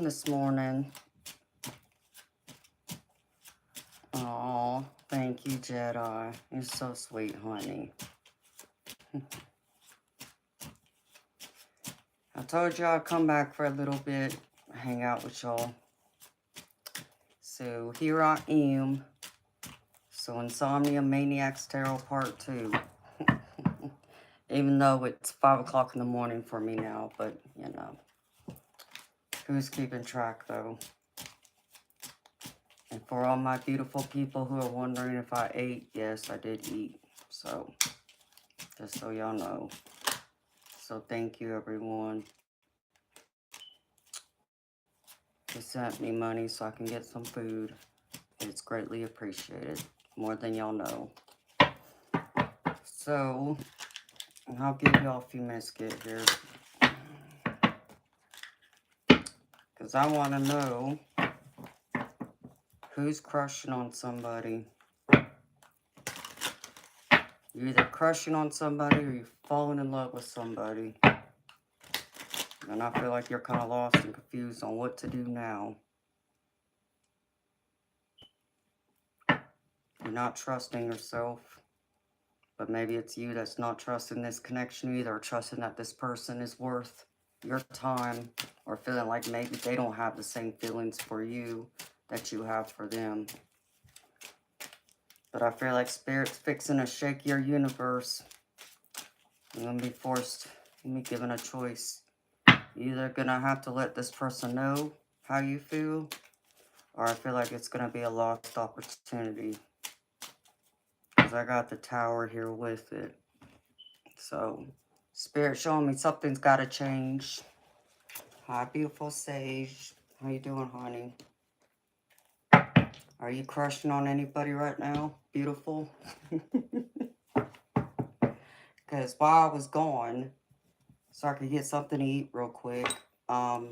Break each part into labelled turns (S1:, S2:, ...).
S1: doing this morning? Oh, thank you, Jedi. You're so sweet, honey. I told you I'd come back for a little bit, hang out with y'all. So here I am. So Insomnia, Maniacs, Tarot Part 2. Even though it's 5 o'clock in the morning for me now, but, you know. Who's keeping track, though? And for all my beautiful people who are wondering if I ate, yes, I did eat. So, just so y'all know. So thank you, everyone. Who sent me money so I can get some food. It's greatly appreciated. More than y'all know. So, I'll give y'all a few minutes to get here. Because I want to know who's crushing on somebody. You're either crushing on somebody or you're falling in love with somebody. And I feel like you're kind of lost and confused on what to do now. You're not trusting yourself. But maybe it's you that's not trusting this connection either. Or trusting that this person is worth your time. Or feeling like maybe they don't have the same feelings for you that you have for them. But I feel like Spirit's fixing to shake your universe. You're going to be forced, you're going to be given a choice. You're either going to have to let this person know how you feel, or I feel like it's going to be a lost opportunity. Because I got the Tower here with it. So, Spirit showing me something's got to change. Hi, beautiful Sage. How you doing, honey? Are you crushing on anybody right now? Beautiful. Because while I was gone, so I could get something to eat real quick, I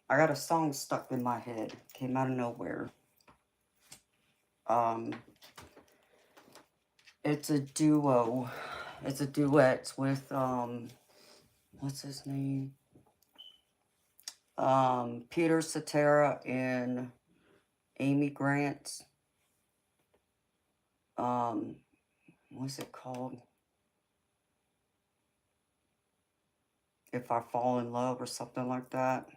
S1: got a song stuck in my head. Came out of nowhere. It's a duo. It's a duet with, what's his name? Peter Cetera and Amy Grant. What's it called? If I Fall in Love or something like that.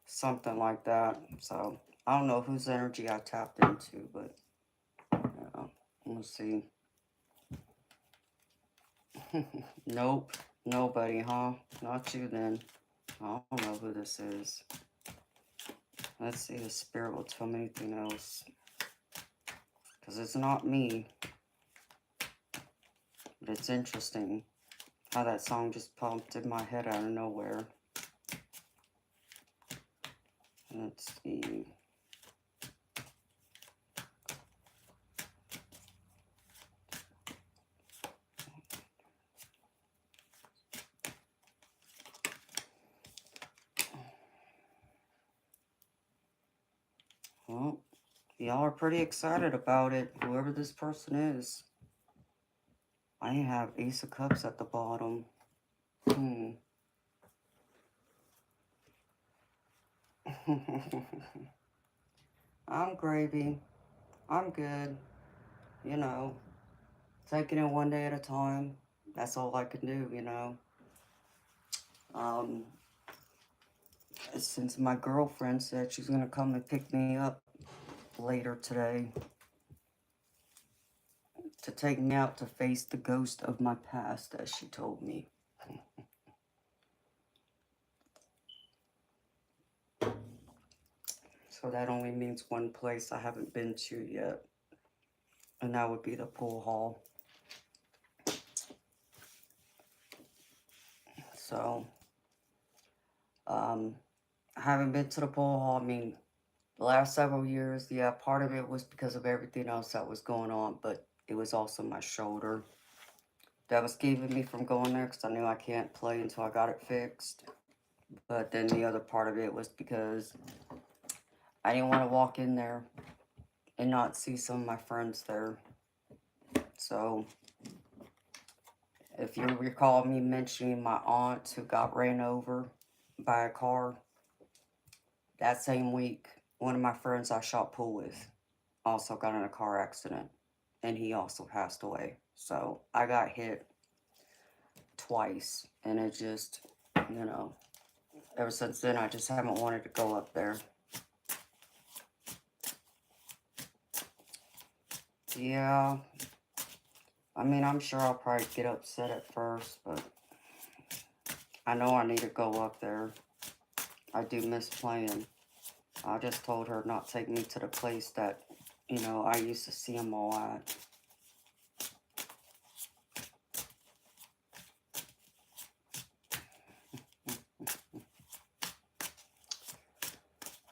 S1: Something like that. So, I don't know whose energy I tapped into, but, yeah, we'll see. Nope. Nobody, huh? Not you then. I don't know who this is. Let's see if Spirit will tell me anything else. Because it's not me. But it's interesting how that song just popped in my head out of nowhere. Let's see. Well, y'all are pretty excited about it, whoever this person is. I have Ace of Cups at the bottom. I'm gravy. I'm good. You know, taking it one day at a time. That's all I can do, you know. Since my girlfriend said she's going to come and pick me up later today to take me out to face the ghost of my past, as she told me. So that only means one place I haven't been to yet, and that would be the pool hall. So, I haven't been to the pool hall. I mean, the last several years, yeah, part of it was because of everything else that was going on, but it was also my shoulder that was keeping me from going there because I knew I can't play until I got it fixed. But then the other part of it was because I didn't want to walk in there and not see some of my friends there. So, if you recall me mentioning my aunt who got ran over by a car, That same week, one of my friends I shot pool with also got in a car accident, and he also passed away. So I got hit twice, and it just, you know, ever since then I just haven't wanted to go up there. Yeah, I mean, I'm sure I'll probably get upset at first, but I know I need to go up there. I do miss playing. I just told her not take me to the place that, I used to see them all at.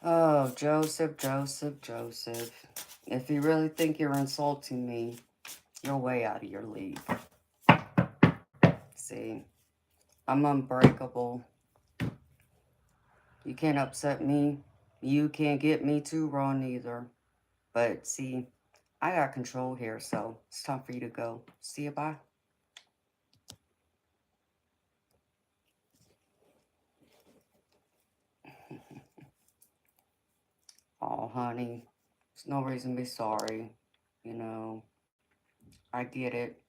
S1: Oh, Joseph, Joseph, Joseph. If you really think you're insulting me, you're way out of your league. See, I'm unbreakable. You can't upset me. You can't get me too wrong either. But see, I got control here, so it's time for you to go. See you, bye. Oh, honey, there's no reason to be sorry. I get it.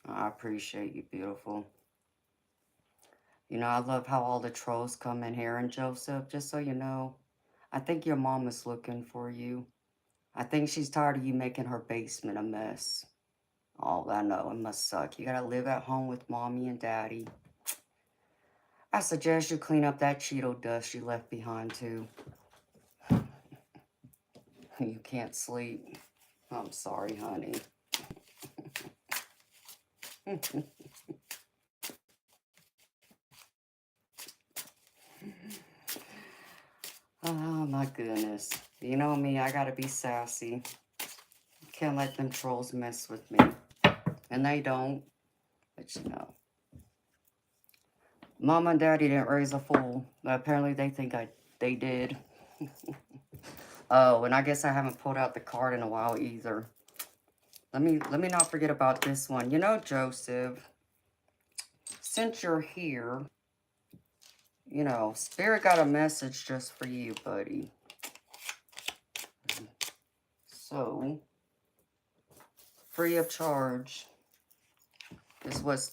S1: I appreciate you, beautiful. I love how all the trolls come in here. And Joseph, just so you know, I think your mom is looking for you. I think she's tired of you making her basement a mess. Oh, I know, it must suck. You gotta live at home with mommy and daddy. I suggest you clean up that Cheeto dust you left behind, too. You can't sleep. I'm sorry, honey. Oh, my goodness. You know me, I gotta be sassy. Can't let them trolls mess with me. And they don't. But Mom and Daddy didn't raise a fool. But apparently they think they did. Oh, and I guess I haven't pulled out the card in a while either. Let me not forget about this one. Joseph, since you're here, Spirit got a message just for you, buddy. So, free of charge is what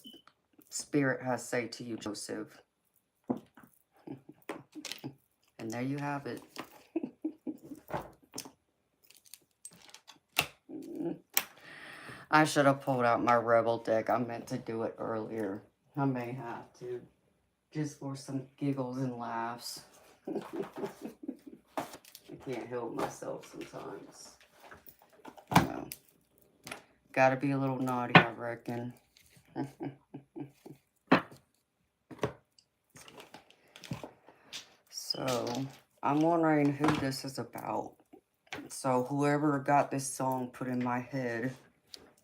S1: Spirit has to say to you, Joseph. And there you have it. I should have pulled out my Rebel deck. I meant to do it earlier. I may have to. Just for some giggles and laughs. I can't help myself sometimes. Gotta be a little naughty, I reckon. So, I'm wondering who this is about. So, whoever got this song put in my head,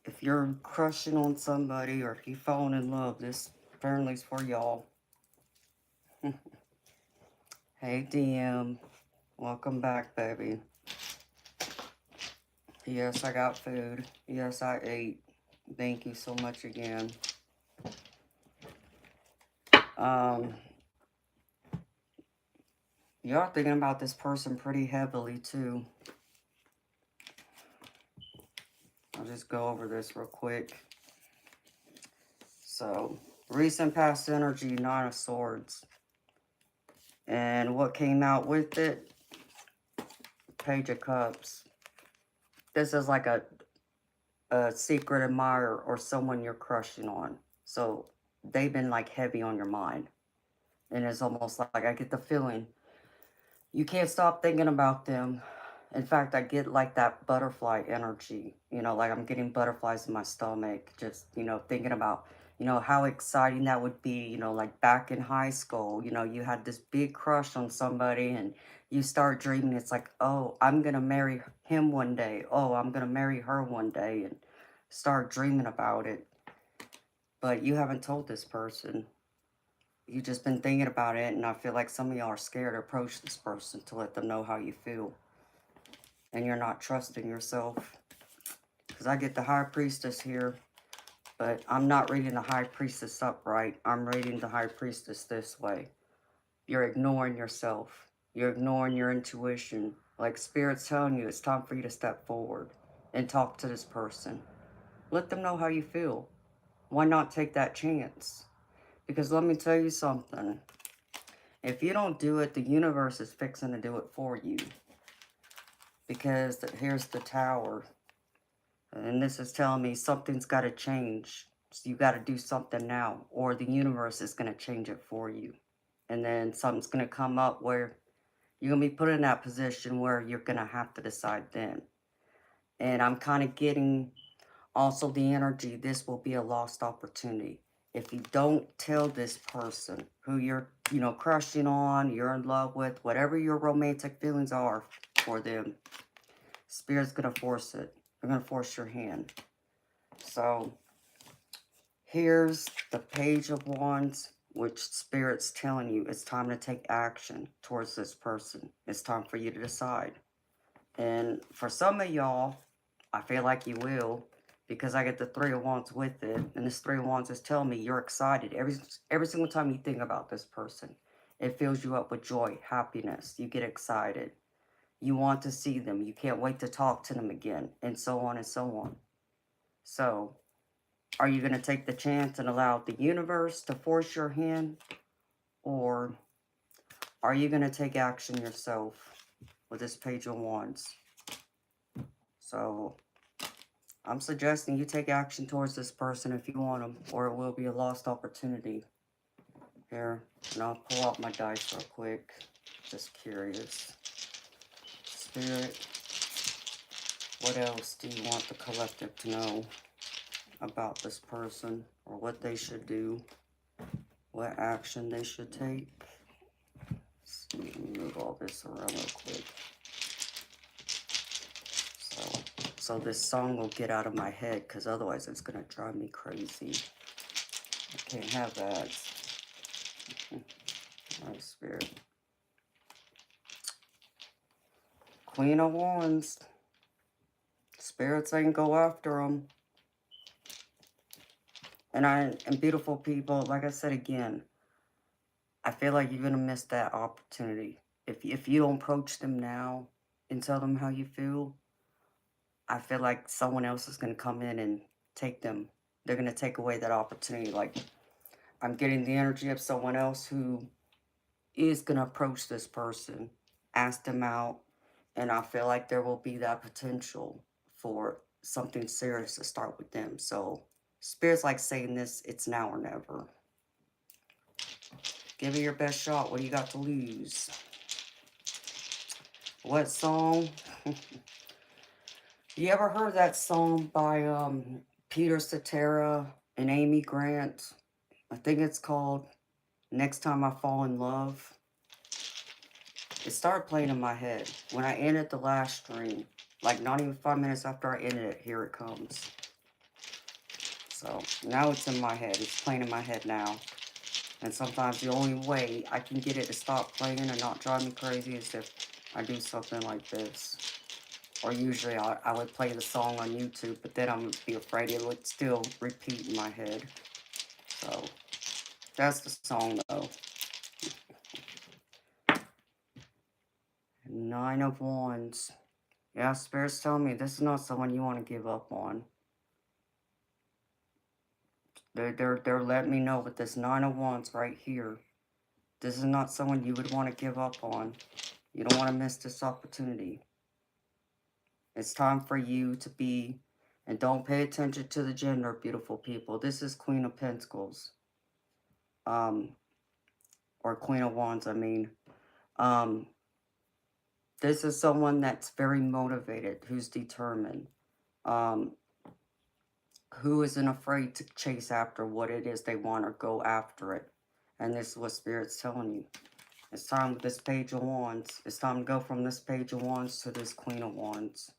S1: if you're crushing on somebody or if you're falling in love, this apparently is for y'all. Hey, DM. Welcome back, baby. Yes, I got food. Yes, I ate. Thank you so much again. Y'all thinking about this person pretty heavily, too. I'll just go over this real quick. So, recent past energy, Nine of Swords. And what came out with it? Page of Cups. This is like a secret admirer or someone you're crushing on. So, they've been like heavy on your mind. And it's almost like I get the feeling you can't stop thinking about them. In fact, I get like that butterfly energy, like I'm getting butterflies in my stomach, just, thinking about, how exciting that would be, like back in high school, you had this big crush on somebody and you start dreaming. It's like, oh, I'm going to marry him one day. Oh, I'm going to marry her one day, and start dreaming about it. But you haven't told this person. You've just been thinking about it, and I feel like some of y'all are scared to approach this person to let them know how you feel. And you're not trusting yourself. Because I get the High Priestess here. But I'm not reading the High Priestess upright. I'm reading the High Priestess this way. You're ignoring yourself. You're ignoring your intuition. Like Spirit's telling you, it's time for you to step forward and talk to this person. Let them know how you feel. Why not take that chance? Because let me tell you something. If you don't do it, the universe is fixing to do it for you. Because here's the Tower. And this is telling me something's got to change. So you got to do something now. Or the universe is going to change it for you. And then something's going to come up where you're going to be put in that position where you're going to have to decide then. And I'm kind of getting also the energy, this will be a lost opportunity. If you don't tell this person who you're, crushing on, you're in love with, whatever your romantic feelings are for them, Spirit's going to force it. They're going to force your hand. So here's the Page of Wands, which Spirit's telling you it's time to take action towards this person. It's time for you to decide. And for some of y'all, I feel like you will, because I get the Three of Wands with it. And this Three of Wands is telling me you're excited. Every single time you think about this person, it fills you up with joy, happiness. You get excited. You want to see them. You can't wait to talk to them again, and so on and so on. So, are you going to take the chance and allow the universe to force your hand? Or are you going to take action yourself with this Page of Wands? So, I'm suggesting you take action towards this person if you want them, or it will be a lost opportunity. Here, and I'll pull out my dice real quick. Just curious. Spirit, what else do you want the collective to know about this person, or what they should do, what action they should take? Let me move all this around real quick. So this song will get out of my head, because otherwise it's going to drive me crazy. I can't have that. My Spirit. Queen of Wands. Spirits ain't go after them. And beautiful people, like I said again, I feel like you're going to miss that opportunity. If you don't approach them now and tell them how you feel, I feel like someone else is going to come in and take them. They're going to take away that opportunity. Like, I'm getting the energy of someone else who is going to approach this person, ask them out, and I feel like there will be that potential for something serious to start with them. So, Spirit's like saying this, it's now or never. Give it your best shot. What do you got to lose? What song? You ever heard that song by Peter Cetera and Amy Grant? I think it's called Next Time I Fall in Love. It started playing in my head when I ended the last stream. Like not even 5 minutes after I ended it, here it comes. So now it's in my head. It's playing in my head now. And sometimes the only way I can get it to stop playing and not drive me crazy is if I do something like this. Or usually I would play the song on YouTube, but then I would be afraid it would still repeat in my head. So that's the song though. Nine of Wands. Yeah, Spirit's telling me this is not someone you want to give up on. They're letting me know with this Nine of Wands right here. This is not someone you would want to give up on. You don't want to miss this opportunity. It's time for you to be, and don't pay attention to the gender, beautiful people. This is Queen of Pentacles. Or Queen of Wands, I mean. This is someone that's very motivated, who's determined. Who isn't afraid to chase after what it is they want or go after it. And this is what Spirit's telling you. It's time with this Page of Wands. It's time to go from this Page of Wands to this Queen of Wands.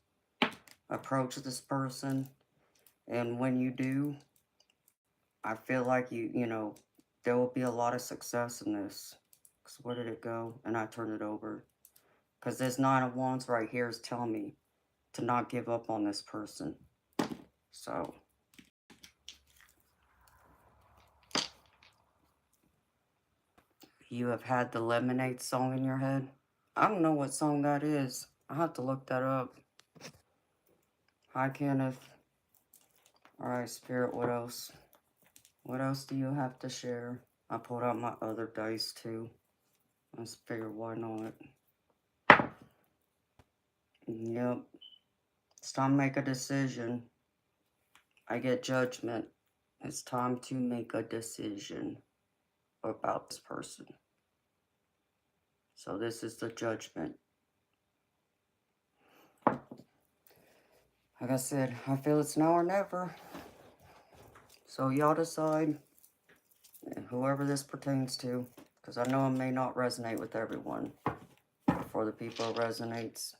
S1: Approach this person. And when you do, I feel like there will be a lot of success in this. Because where did it go? And I turned it over. Because this Nine of Wands right here is telling me to not give up on this person. So, You have had the Lemonade song in your head. I don't know what song that is. I'll have to look that up. Hi, Kenneth. Alright, Spirit, what else? What else do you have to share? I pulled out my other dice, too. Let's figure why not. Yep. It's time to make a decision. I get judgment. It's time to make a decision about this person. So this is the judgment. Like I said, I feel it's now or never. So y'all decide, and whoever this pertains to, because I know it may not resonate with everyone. But for the people it resonates,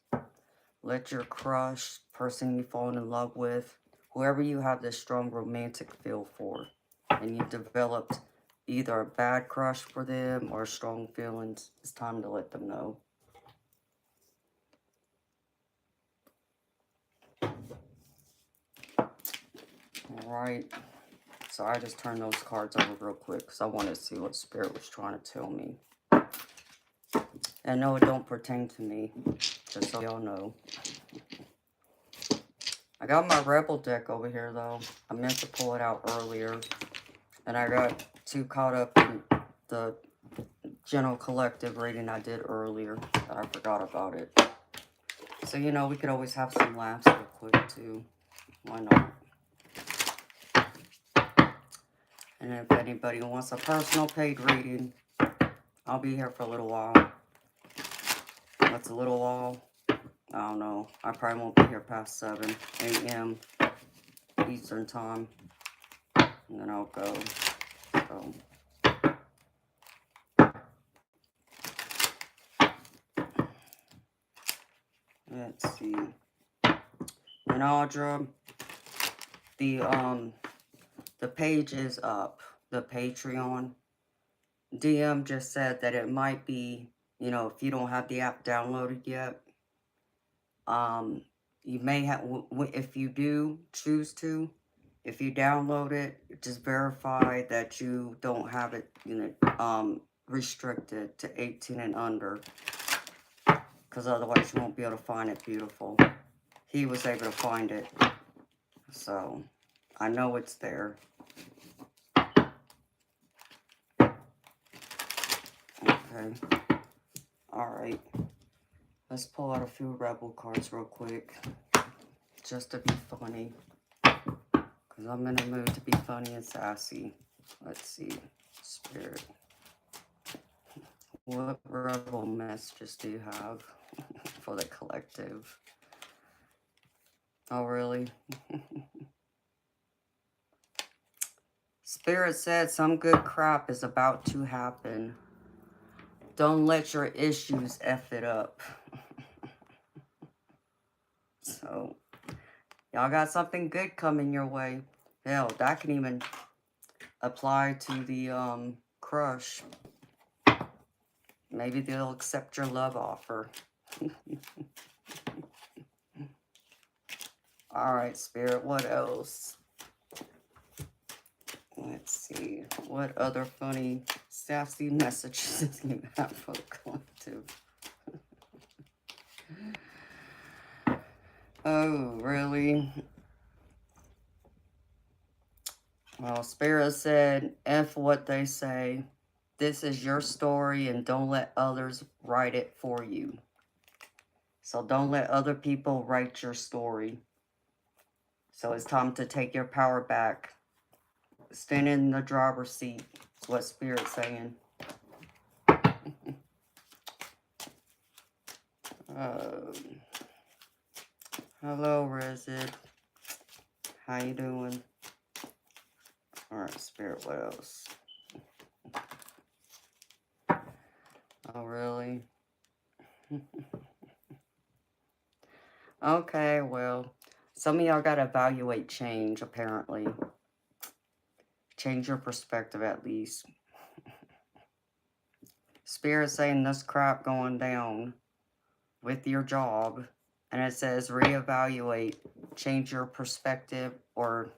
S1: let your crush, person you've fallen in love with, whoever you have this strong romantic feel for, and you've developed either a bad crush for them or strong feelings, it's time to let them know. Alright, so I just turned those cards over real quick because I wanted to see what Spirit was trying to tell me. And no, it don't pertain to me, just so y'all know. I got my Rebel deck over here, though. I meant to pull it out earlier, and I got too caught up in the general collective reading I did earlier that I forgot about it. So, you know, we could always have some laughs real quick, too. Why not? And if anybody wants a personal paid reading, I'll be here for a little while. What's a little while? I don't know. I probably won't be here past 7 a.m. Eastern time. And then I'll go. So. Let's see. And Audra, the page is up. The Patreon. DM just said that it might be, you know, if you don't have the app downloaded yet, you may have, if you do choose to, if you download it, just verify that you don't have it, you know, restricted to 18 and under, because otherwise you won't be able to find it beautiful. He was able to find it, so I know it's there. Okay. Alright. Let's pull out a few Rebel cards real quick. Just to be funny. Because I'm in a mood to be funny and sassy. Let's see. Spirit. What Rebel messages do you have for the collective? Oh, really? Spirit said some good crap is about to happen. Don't let your issues F it up. So, y'all got something good coming your way. Hell, that can even apply to the crush. Maybe they'll accept your love offer. Alright, Spirit, what else? Let's see. What other funny, sassy messages do you have for the collective? Oh, really? Well, Spirit said, F what they say. This is your story and don't let others write it for you. So don't let other people write your story. So it's time to take your power back. Stand in the driver's seat. That's what Spirit's saying. Hello, Resid. How you doing? Alright, Spirit, what else? Oh, really? Okay, well, some of y'all gotta evaluate change, apparently. Change your perspective, at least. Spirit saying this crap going down with your job, and it says reevaluate, change your perspective, or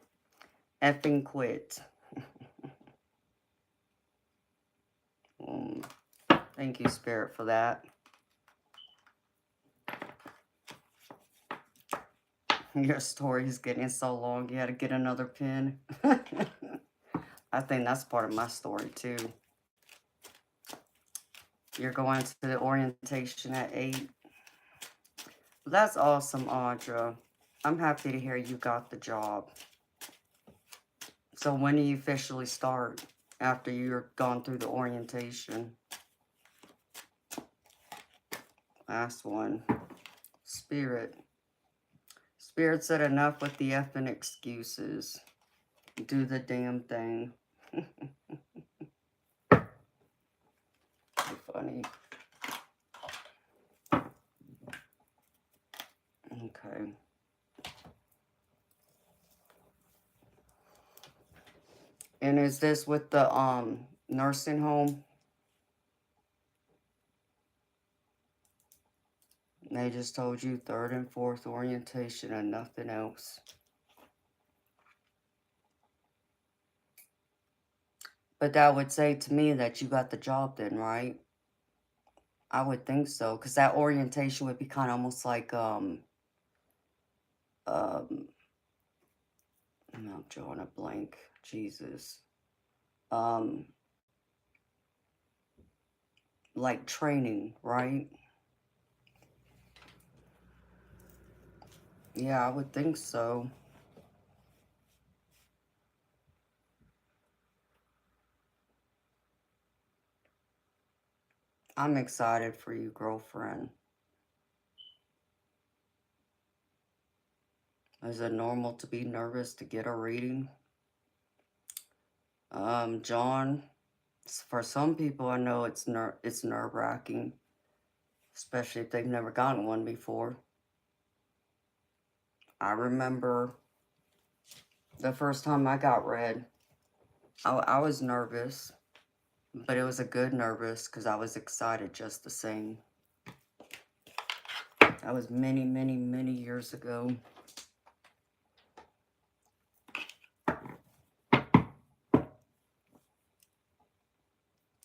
S1: effing quit. Thank you, Spirit, for that. Your story is getting so long, you had to get another pen. I think that's part of my story, too. You're going to the orientation at 8. That's awesome, Audra. I'm happy to hear you got the job. So when do you officially start after you're gone through the orientation? Last one. Spirit. Spirit said enough with the effing excuses. Do the damn thing. Funny. Okay. And is this with the nursing home? They just told you 3rd and 4th orientation and nothing else. But that would say to me that you got the job then, right? I would think so, because that orientation would be kind of almost like I'm drawing a blank. Jesus. Like training, right? Yeah, I would think so. I'm excited for you, girlfriend. Is it normal to be nervous to get a reading? John, for some people, I know it's nerve-wracking, especially if they've never gotten one before. I remember the first time I got read, I was nervous, but it was a good nervous because I was excited just the same. That was many, many, many years ago.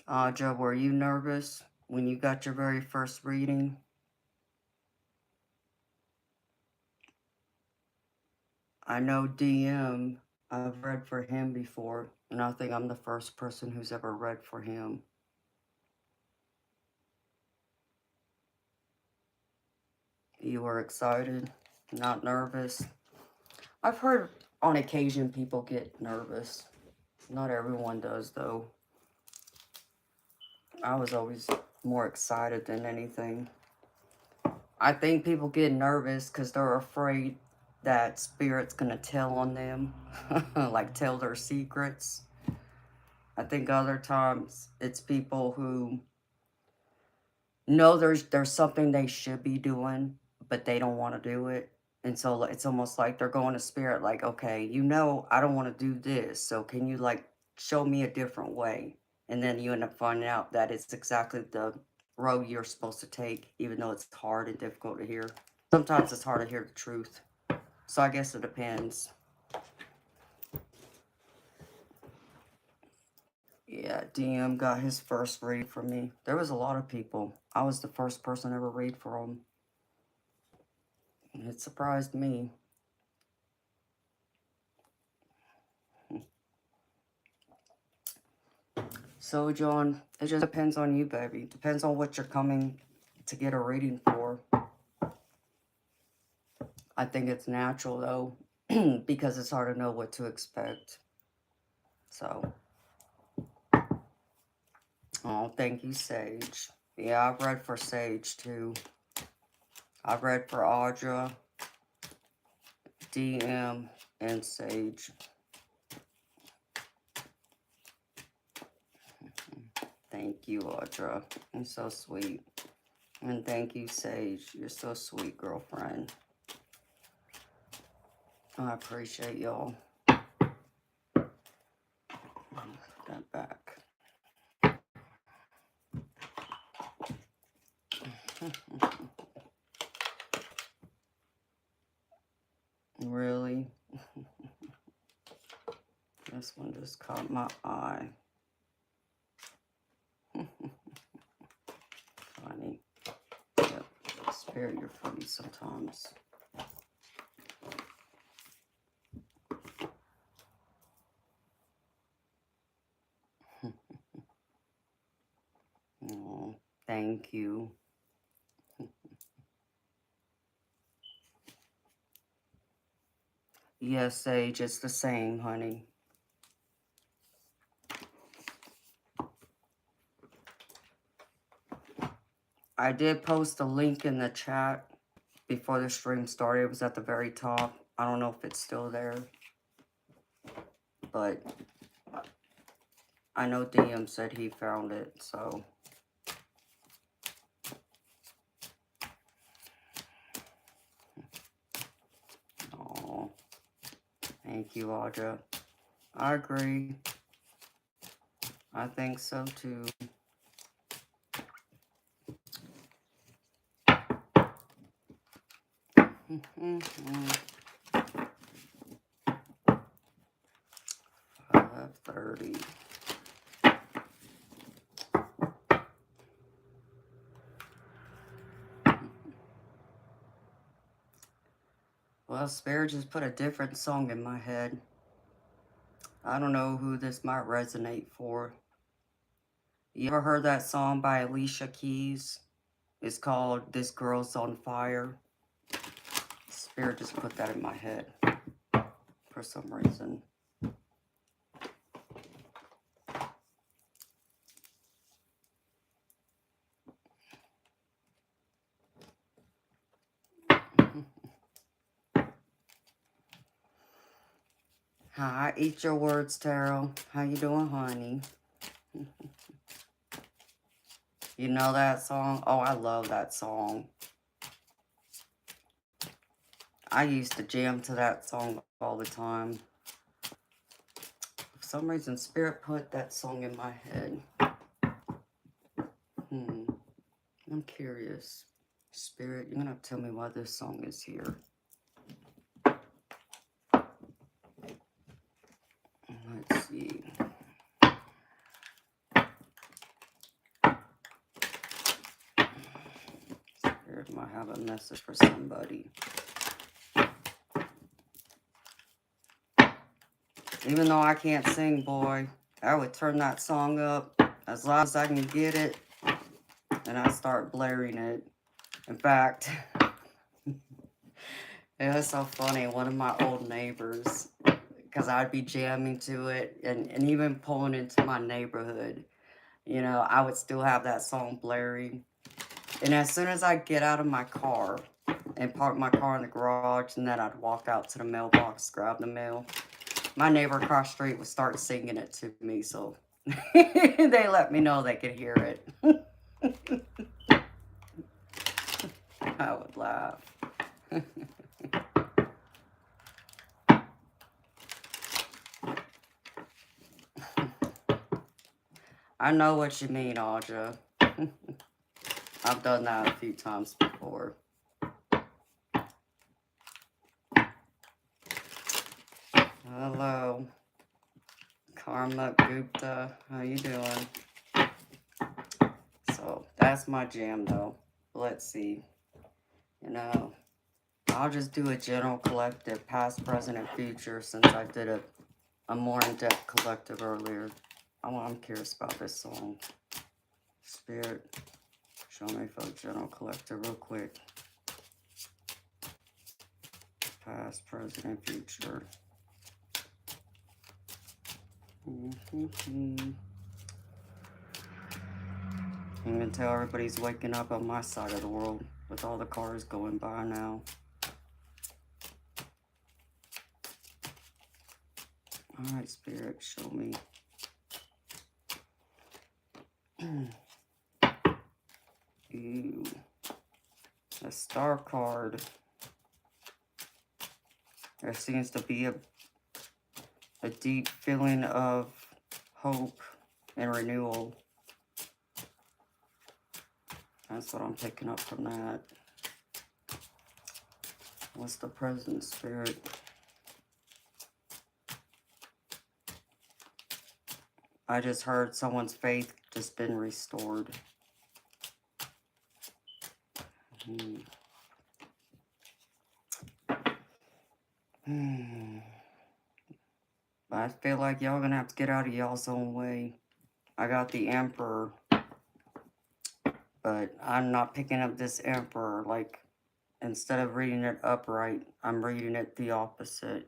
S1: Audra, were you nervous when you got your very first reading? I know DM, I've read for him before, and I think I'm the first person who's ever read for him. You were excited, not nervous? I've heard on occasion people get nervous. Not everyone does, though. I was always more excited than anything. I think people get nervous because they're afraid that Spirit's going to tell on them, like tell their secrets. I think other times it's people who know there's something they should be doing, but they don't want to do it. And so it's almost like they're going to Spirit like, okay, you know, I don't want to do this. So can you like show me a different way? And then you end up finding out that it's exactly the road you're supposed to take, even though it's hard and difficult to hear. Sometimes it's hard to hear the truth. So I guess it depends. Yeah, DM got his first read from me. There was a lot of people. I was the first person ever read for him. It surprised me. So, John, it just depends on you, baby. Depends on what you're coming to get a reading for. I think it's natural, though, because it's hard to know what to expect. So, oh, thank you, Sage. Yeah, I've read for Sage, too. I've read for Audra, DM, and Sage. Thank you, Audra. You're so sweet. And thank you, Sage. You're so sweet, girlfriend. I appreciate y'all. Put that back. Really? This one just caught my eye. Spirit, you're funny sometimes. Oh, thank you. Yes, Sage, it's the same, honey. I did post a link in the chat before the stream started. It was at the very top. I don't know if it's still there. But I know DM said he found it, so. Oh, thank you, Audra. I agree. I think so, too. Mm-hmm. 5:30. Well, Spirit just put a different song in my head. I don't know who this might resonate for. You ever heard that song by Alicia Keys? It's called This Girl's on Fire. Spirit just put that in my head for some reason. Hi, eat your words, Tarot. How you doing, honey? You know that song? Oh, I love that song. I used to jam to that song all the time. For some reason, Spirit put that song in my head. I'm curious. Spirit, you're going to have to tell me why this song is here. Let's see. Spirit might have a message for somebody. Even though I can't sing, boy, I would turn that song up as loud as I can get it, and I start blaring it. In fact, it was so funny. One of my old neighbors, because I'd be jamming to it and even pulling into my neighborhood, you know, I would still have that song blaring. And as soon as I get out of my car and park my car in the garage, and then I'd walk out to the mailbox, grab the mail, my neighbor across the street would start singing it to me, so they let me know they could hear it. I would laugh. I know what you mean, Audra. I've done that a few times before. Hello, Karma Gupta. How you doing? So that's my jam, though. Let's see. You know, I'll just do a general collective, past, present, and future, since I did a more in-depth collective earlier. I'm curious about this song. Spirit, show me for a general collective real quick. Past, present, and future. You can tell everybody's waking up on my side of the world with all the cars going by now. Alright, Spirit, show me. Ooh. A star card. There seems to be a deep feeling of hope and renewal. That's what I'm picking up from that. What's the present, Spirit? I just heard someone's faith just been restored. I feel like y'all gonna have to get out of y'all's own way. I got the Emperor, but I'm not picking up this Emperor. Like, instead of reading it upright, I'm reading it the opposite.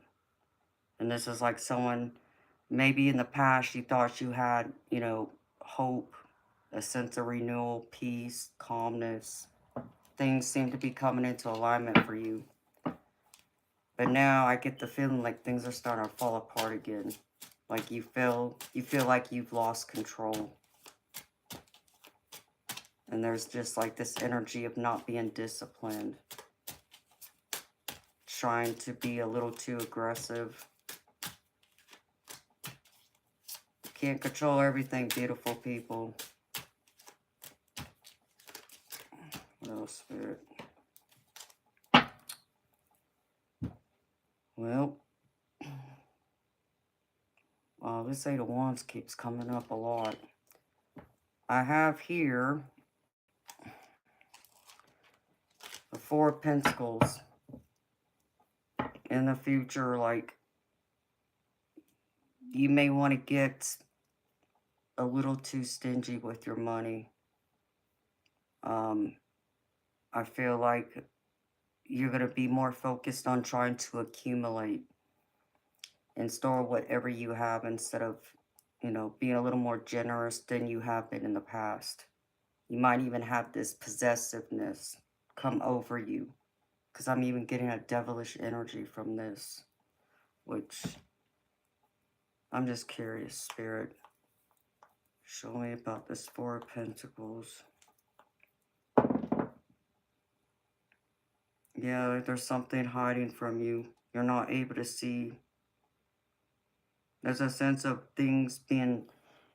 S1: And this is like someone, maybe in the past you thought you had, you know, hope, a sense of renewal, peace, calmness. Things seem to be coming into alignment for you. But now I get the feeling like things are starting to fall apart again. Like you feel like you've lost control. And there's just like this energy of not being disciplined. Trying to be a little too aggressive. Can't control everything, beautiful people. What else, Spirit? Well, this Eight of Wands keeps coming up a lot. I have here the Four of Pentacles. In the future, like, you may want to get a little too stingy with your money. I feel like you're going to be more focused on trying to accumulate and store whatever you have instead of, you know, being a little more generous than you have been in the past. You might even have this possessiveness come over you, because I'm even getting a devilish energy from this, which I'm just curious, Spirit. Show me about this Four of Pentacles. Yeah, there's something hiding from you. You're not able to see. There's a sense of things being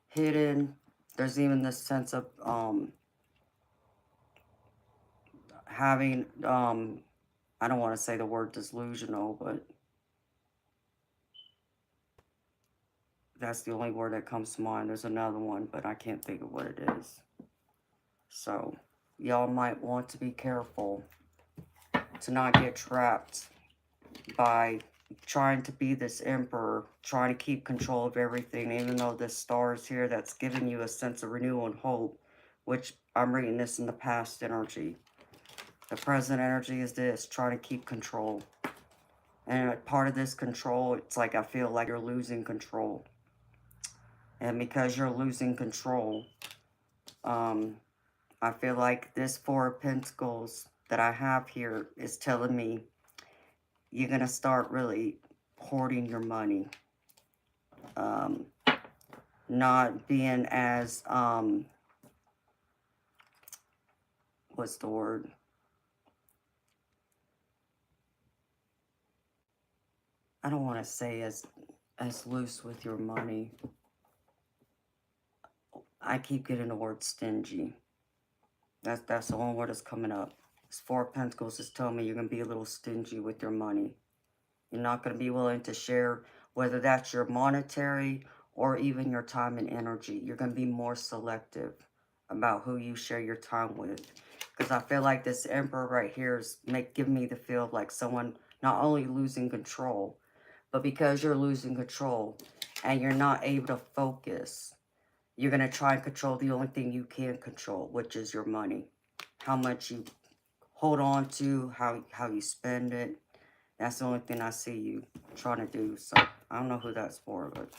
S1: hidden. There's even this sense of having, I don't want to say the word delusional, but that's the only word that comes to mind. There's another one, but I can't think of what it is. So, y'all might want to be careful to not get trapped by trying to be this emperor, trying to keep control of everything, even though this star is here that's giving you a sense of renewal and hope, which I'm reading this in the past energy. The present energy is this, trying to keep control. And part of this control, it's like I feel like you're losing control. And because you're losing control, I feel like this Four of Pentacles that I have here is telling me you're going to start really hoarding your money. Not being as, what's the word? I don't want to say as loose with your money. I keep getting the word stingy. That's the only word that's coming up. This Four of Pentacles is telling me you're going to be a little stingy with your money. You're not going to be willing to share, whether that's your monetary or even your time and energy. You're going to be more selective about who you share your time with. Because I feel like this Emperor right here is giving me the feel of like someone not only losing control, but because you're losing control and you're not able to focus, you're going to try and control the only thing you can control, which is your money. How much you hold on to, how you spend it. That's the only thing I see you trying to do. So, I don't know who that's for, but...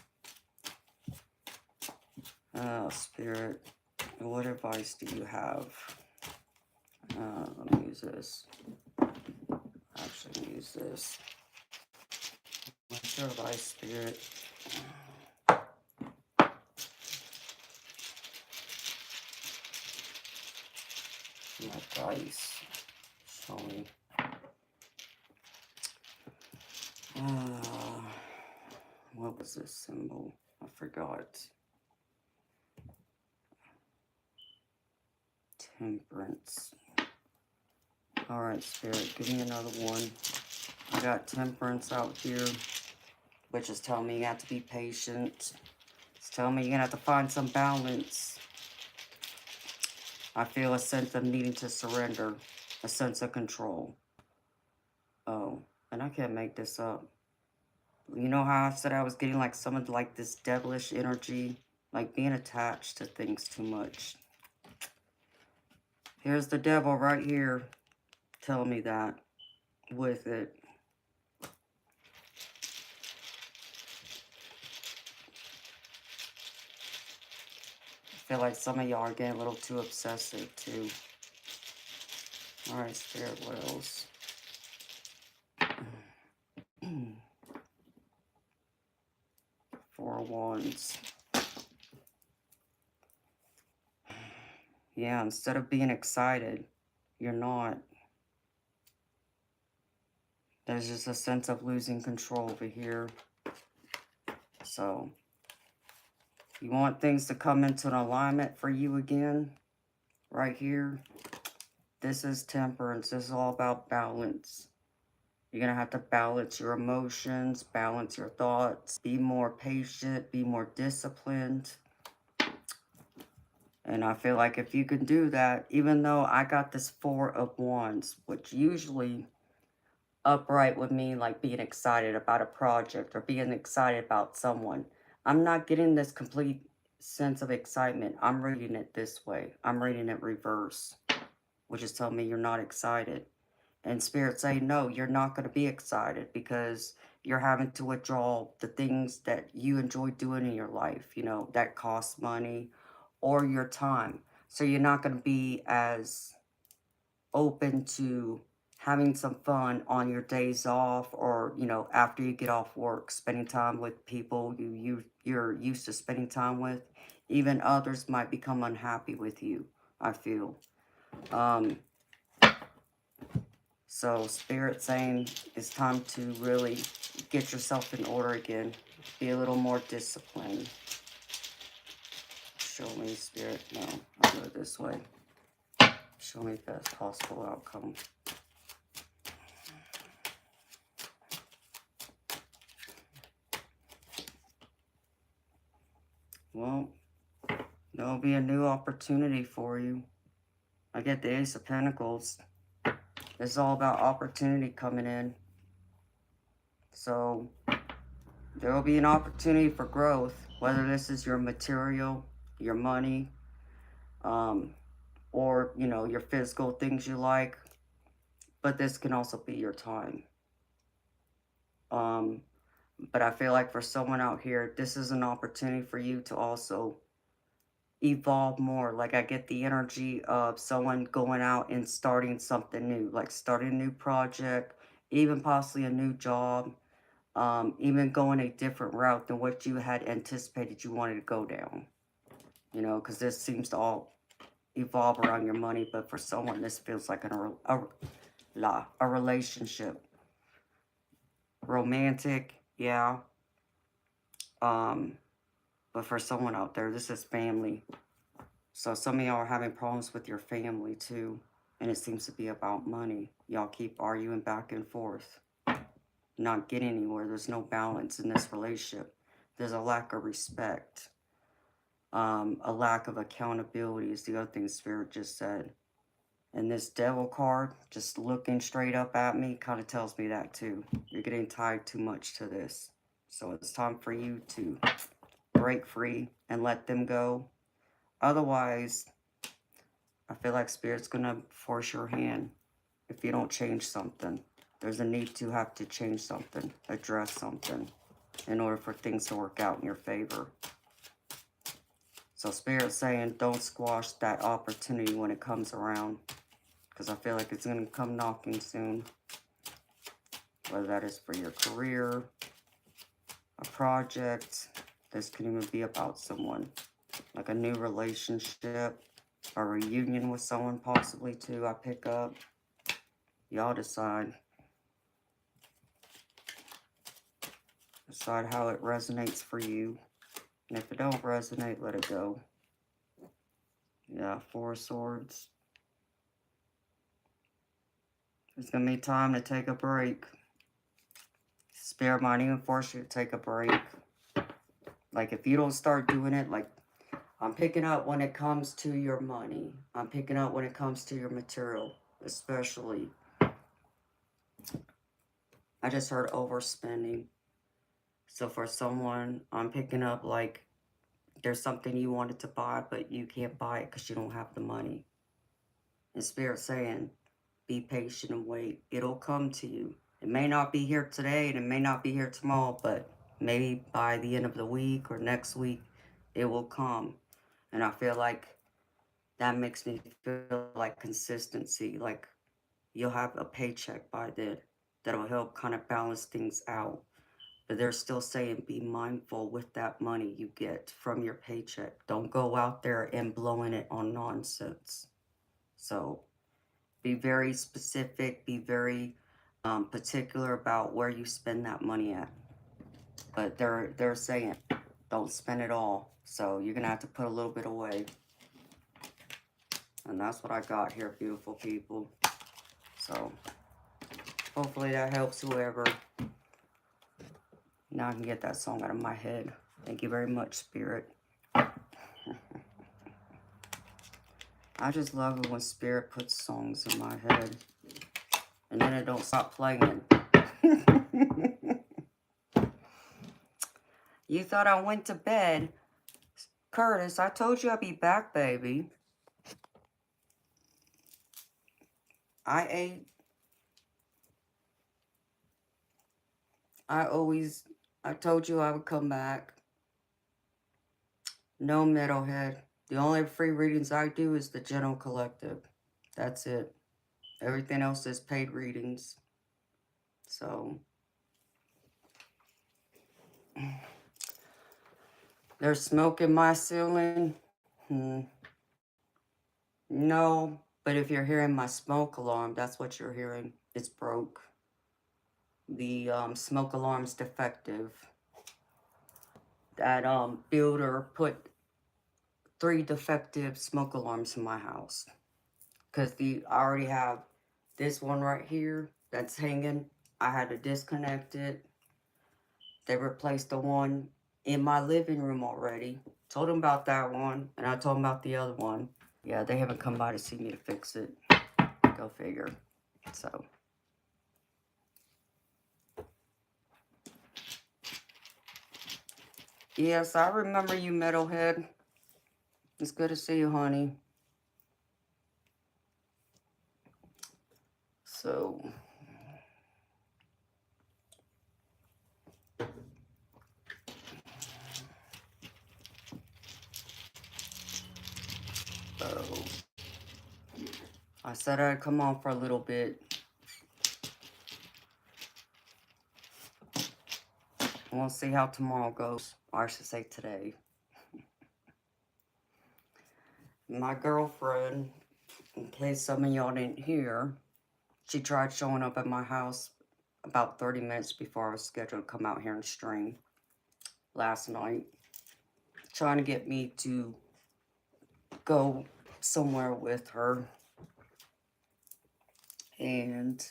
S1: Oh, Spirit. What advice do you have? Let me use this. Actually, use this. What's your advice, Spirit? Advice. Show me. What was this symbol? I forgot. Temperance. Alright, Spirit, give me another one. I got Temperance out here, which is telling me you have to be patient. It's telling me you're going to have to find some balance. I feel a sense of needing to surrender, a sense of control. Oh, and I can't make this up. You know how I said I was getting like some of like this devilish energy, like being attached to things too much. Here's the devil right here telling me that with it. I feel like some of y'all are getting a little too obsessive too. Alright, Spirit, what else? 4 wands. Yeah, instead of being excited, you're not. There's just a sense of losing control over here. So, you want things to come into an alignment for you again, right here. This is temperance. This is all about balance. You're going to have to balance your emotions, balance your thoughts, be more patient, be more disciplined. And I feel like if you can do that, even though I got this 4 of wands, which usually upright would mean like being excited about a project or being excited about someone. I'm not getting this complete sense of excitement. I'm reading it this way. I'm reading it reverse, which is telling me you're not excited. And Spirit say, no, you're not going to be excited because you're having to withdraw the things that you enjoy doing in your life, you know, that costs money or your time. So you're not going to be as open to having some fun on your days off, or, you know, after you get off work, spending time with people you're used to spending time with. Even others might become unhappy with you, I feel. So Spirit saying it's time to really get yourself in order again. Be a little more disciplined. Show me, Spirit. No, I'll go this way. Show me best possible outcome. Well, there'll be a new opportunity for you. I get the Ace of Pentacles. It's all about opportunity coming in. So there will be an opportunity for growth, whether this is your material, your money, or, you know, your physical things you like. But this can also be your time. But I feel like for someone out here, this is an opportunity for you to also evolve more. Like I get the energy of someone going out and starting something new, like starting a new project, even possibly a new job, even going a different route than what you had anticipated you wanted to go down. You know, because this seems to all evolve around your money, but for someone, this feels like a relationship. Romantic, yeah. But for someone out there, this is family. So some of y'all are having problems with your family too. And it seems to be about money. Y'all keep arguing back and forth. Not getting anywhere. There's no balance in this relationship. There's a lack of respect. A lack of accountability is the other thing Spirit just said. And this Devil card, just looking straight up at me, kind of tells me that too. You're getting tied too much to this. So it's time for you to break free and let them go. Otherwise, I feel like Spirit's going to force your hand if you don't change something. There's a need to have to change something, address something, in order for things to work out in your favor. So Spirit's saying don't squash that opportunity when it comes around, because I feel like it's going to come knocking soon. Whether that is for your career, a project, this could even be about someone. Like a new relationship, a reunion with someone possibly too, I pick up. Y'all decide. Decide how it resonates for you. And if it don't resonate, let it go. Yeah, 4 of Swords. It's going to be time to take a break. Spirit might even force you to take a break. Like if you don't start doing it, like I'm picking up when it comes to your money. I'm picking up when it comes to your material, especially. I just heard overspending. So for someone, I'm picking up like there's something you wanted to buy, but you can't buy it because you don't have the money. And Spirit saying, be patient and wait. It'll come to you. It may not be here today and it may not be here tomorrow, but maybe by the end of the week or next week, it will come. And I feel like that makes me feel like consistency. Like you'll have a paycheck by then that'll help kind of balance things out. But they're still saying be mindful with that money you get from your paycheck. Don't go out there and blowing it on nonsense. So be very specific, be very particular about where you spend that money at. But they're saying don't spend it all. So you're gonna have to put a little bit away. And that's what I got here, beautiful people. So hopefully that helps whoever. Now I can get that song out of my head. Thank you very much, Spirit. I just love it when Spirit puts songs in my head. And then it don't stop playing. You thought I went to bed. Curtis, I told you I'd be back, baby. I ate. I told you I would come back. No metalhead. The only free readings I do is the General Collective. That's it. Everything else is paid readings. So, there's smoke in my ceiling. No, but if you're hearing my smoke alarm, that's what you're hearing. It's broke. The smoke alarm's defective. That builder put 3 defective smoke alarms in my house. Because I already have this one right here that's hanging. I had to disconnect it. They replaced the one in my living room already. Told them about that one, and I told them about the other one. Yeah, they haven't come by to see me to fix it. Go figure. So. Yes, I remember you, Metalhead. It's good to see you, honey. So. I said I'd come on for a little bit. We'll see how tomorrow goes. Or I should say today. My girlfriend, in case some of y'all didn't hear, she tried showing up at my house about 30 minutes before I was scheduled to come out here and stream last night. Trying to get me to go somewhere with her. And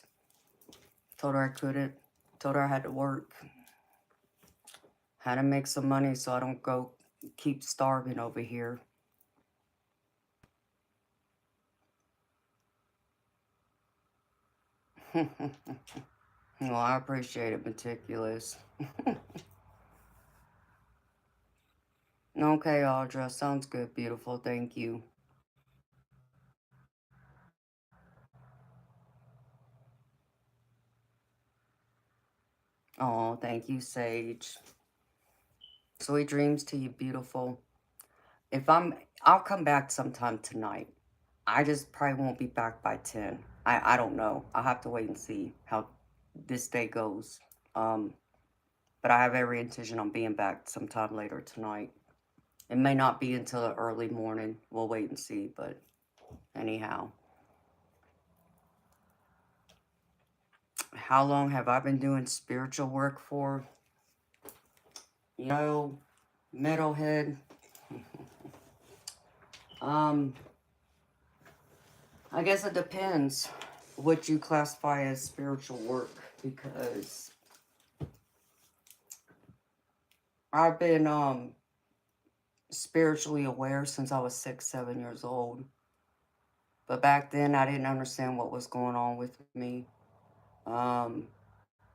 S1: told her I couldn't. Told her I had to work. Had to make some money so I don't go keep starving over here. Well, I appreciate it, Meticulous. Okay, Audra. Sounds good, beautiful. Thank you. Oh, thank you, Sage. Sweet dreams to you, beautiful. I'll come back sometime tonight. I just probably won't be back by 10. I don't know. I'll have to wait and see how this day goes. But I have every intention on being back sometime later tonight. It may not be until the early morning. We'll wait and see, but anyhow. How long have I been doing spiritual work for? You know, metalhead. I guess it depends what you classify as spiritual work, because I've been spiritually aware since I was 6, 7 years old. But back then I didn't understand what was going on with me.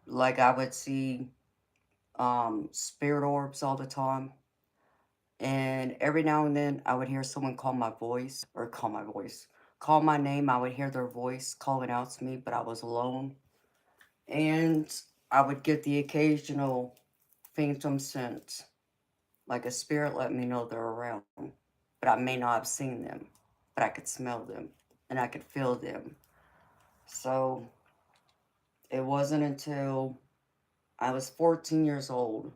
S1: Like I would see spirit orbs all the time. And every now and then I would hear someone call my voice, or call my name. I would hear their voice calling out to me, but I was alone. And I would get the occasional phantom sense, like a spirit let me know they're around. But I may not have seen them, but I could smell them and I could feel them. So it wasn't until I was 14 years old.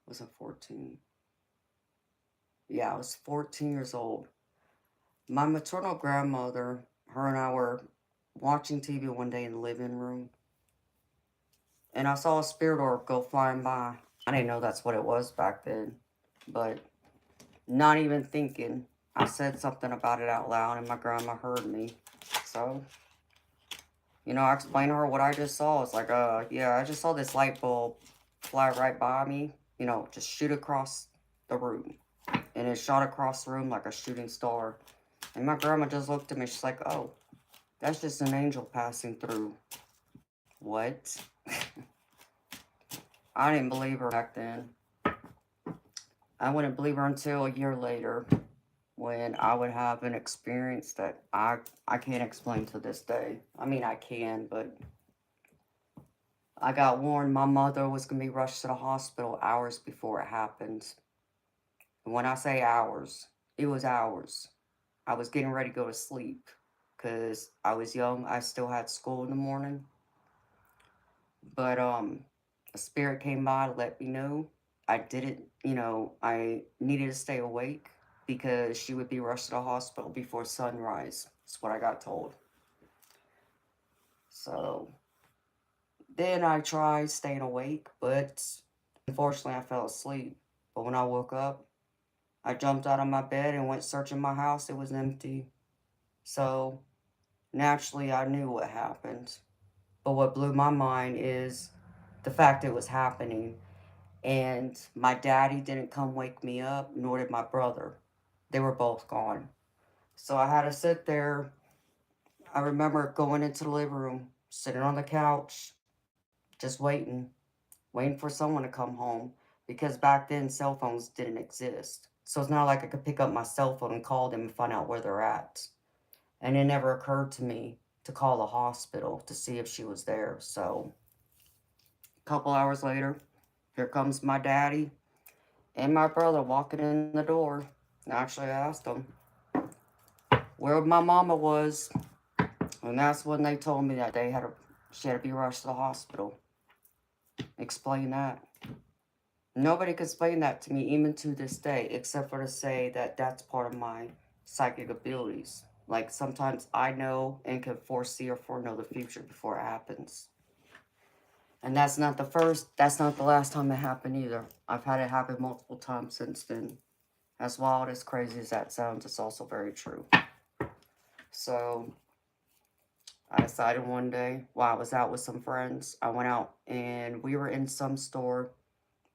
S1: Wasn't 14? Yeah, I was 14 years old. My maternal grandmother, her and I were watching TV one day in the living room, and I saw a spirit orb go flying by. I didn't know that's what it was back then, but not even thinking, I said something about it out loud, and my grandma heard me. So, I explained to her what I just saw. It's like, yeah, I just saw this light bulb fly right by me, just shoot across the room. And it shot across the room like a shooting star. And my grandma just looked at me. She's like, oh, that's just an angel passing through. What? I didn't believe her back then. I wouldn't believe her until a year later, when I would have an experience that I can't explain to this day. I mean, I can, but I got warned my mother was going to be rushed to the hospital hours before it happened. And when I say hours, it was hours. I was getting ready to go to sleep because I was young. I still had school in the morning. But a spirit came by to let me know I didn't, I needed to stay awake because she would be rushed to the hospital before sunrise. That's what I got told. So then I tried staying awake, but unfortunately I fell asleep. But when I woke up, I jumped out of my bed and went searching my house. It was empty. So naturally I knew what happened. But what blew my mind is the fact it was happening. And my daddy didn't come wake me up, nor did my brother. They were both gone. So I had to sit there. I remember going into the living room, sitting on the couch, just waiting for someone to come home. Because back then, cell phones didn't exist. So it's not like I could pick up my cell phone and call them and find out where they're at. And it never occurred to me to call the hospital to see if she was there. So a couple hours later, here comes my daddy and my brother walking in the door. Actually, I asked them where my mama was, and that's when they told me that she had to be rushed to the hospital. Explain that. Nobody could explain that to me, even to this day, except for to say that that's part of my psychic abilities. Like, sometimes I know and can foresee or foreknow the future before it happens. And that's not the last time it happened either. I've had it happen multiple times since then. As wild, as crazy as that sounds, it's also very true. So, I decided one day, while I was out with some friends, I went out and we were in some store,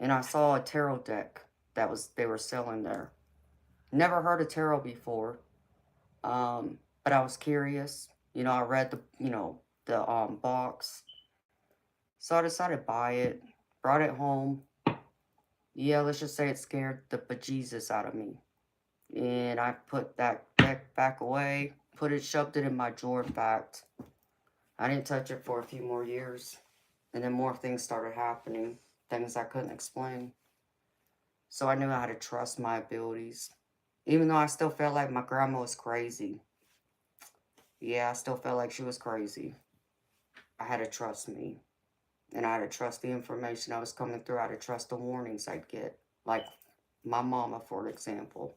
S1: and I saw a tarot deck they were selling there. Never heard of tarot before, but I was curious. I read the box, so I decided to buy it. Brought it home. Yeah, let's just say it scared the bejesus out of me. And I put that deck back away, shoved it in my drawer. In fact, I didn't touch it for a few more years. And then more things started happening, things I couldn't explain. So I knew I had to trust my abilities. Even though I still felt like my grandma was crazy. Yeah, I still felt like she was crazy. I had to trust me. And I had to trust the information I was coming through. I had to trust the warnings I'd get. Like my mama, for example.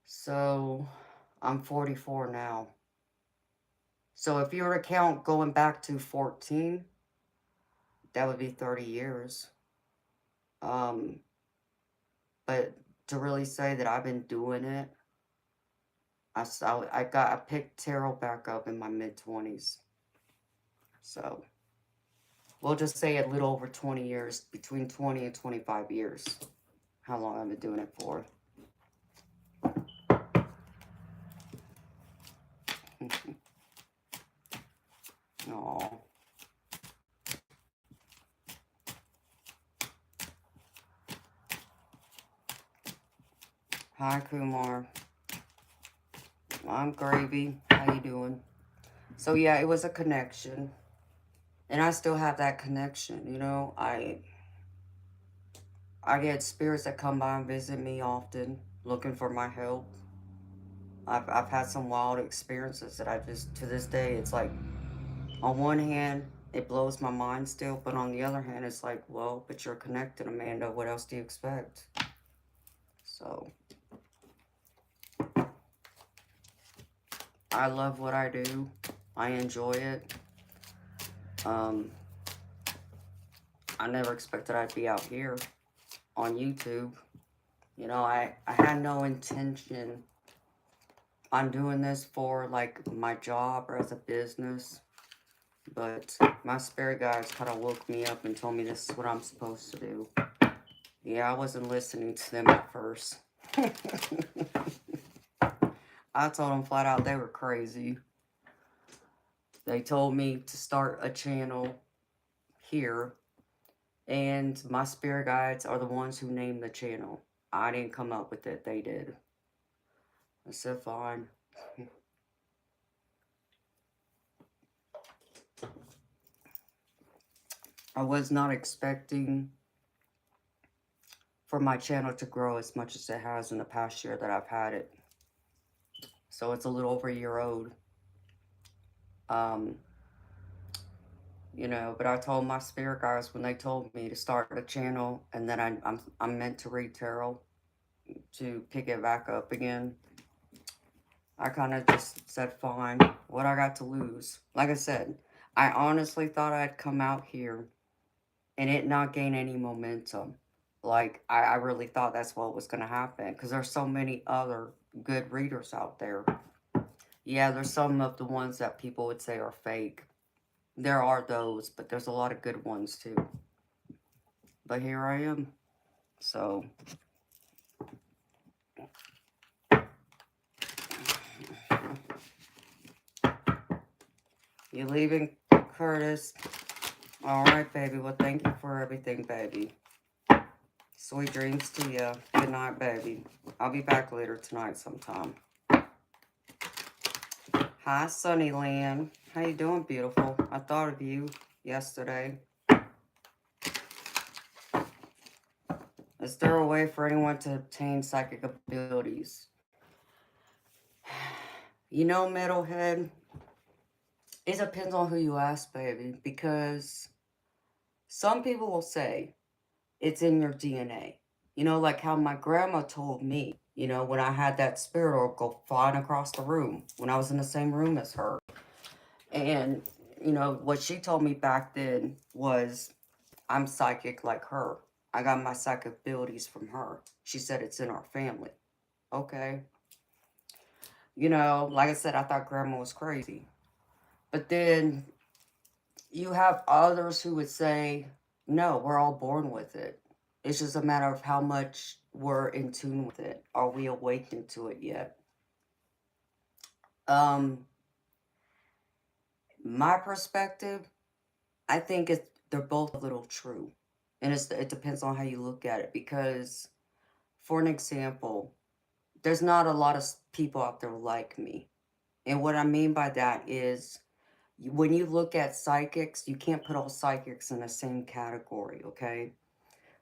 S1: So I'm 44 now. So if you were to count going back to 14, that would be 30 years. But to really say that I've been doing it, I picked tarot back up in my mid-20s. So we'll just say a little over 20 years, between 20 and 25 years, how long I've been doing it for. Aww. Hi, Kumar. I'm Gravy. How you doing? So yeah, it was a connection. And I still have that connection, you know. I get spirits that come by and visit me often, looking for my help. I've had some wild experiences that I just, to this day, it's like, on one hand, it blows my mind still, but on the other hand, it's like, well, but you're connected, Amanda. What else do you expect? So, I love what I do. I enjoy it. Um, I never expected I'd be out here on YouTube. You know, I had no intention on doing this for like my job or as a business, but my spirit guides kind of woke me up and told me this is what I'm supposed to do. Yeah, I wasn't listening to them at first. I told them flat out they were crazy. They told me to start a channel here, and my spirit guides are the ones who named the channel. I didn't come up with it, they did. I said, fine. I was not expecting for my channel to grow as much as it has in the past year that I've had it. So it's a little over a year old. Um, you know, but I told my spirit guides when they told me to start a channel and then I'm meant to read tarot to pick it back up again. I kind of just said, fine, what I got to lose? Like I said, I honestly thought I'd come out here and it not gain any momentum. Like, I really thought that's what was going to happen because there's so many other good readers out there. Yeah, there's some of the ones that people would say are fake. There are those, but there's a lot of good ones too. But here I am. So, you leaving, Curtis? All right, baby. Well, thank you for everything, baby. Sweet dreams to you. Good night, baby. I'll be back later tonight sometime. Hi, Sunnyland. How you doing, beautiful? I thought of you yesterday. Is there a way for anyone to obtain psychic abilities? You know, Metalhead, it depends on who you ask, baby, because some people will say it's in your DNA. You know, like how my grandma told me, you know, when I had that spirit oracle flying across the room, when I was in the same room as her. And, you know, what she told me back then was I'm psychic like her. I got my psychic abilities from her. She said it's in our family. Okay. You know, like I said, I thought grandma was crazy. But then you have others who would say, no, we're all born with it. It's just a matter of how much we're in tune with it. Are we awakened to it yet? My perspective, I think they're both a little true. And it depends on how you look at it. Because, for an example, there's not a lot of people out there like me. And what I mean by that is when you look at psychics, you can't put all psychics in the same category, okay?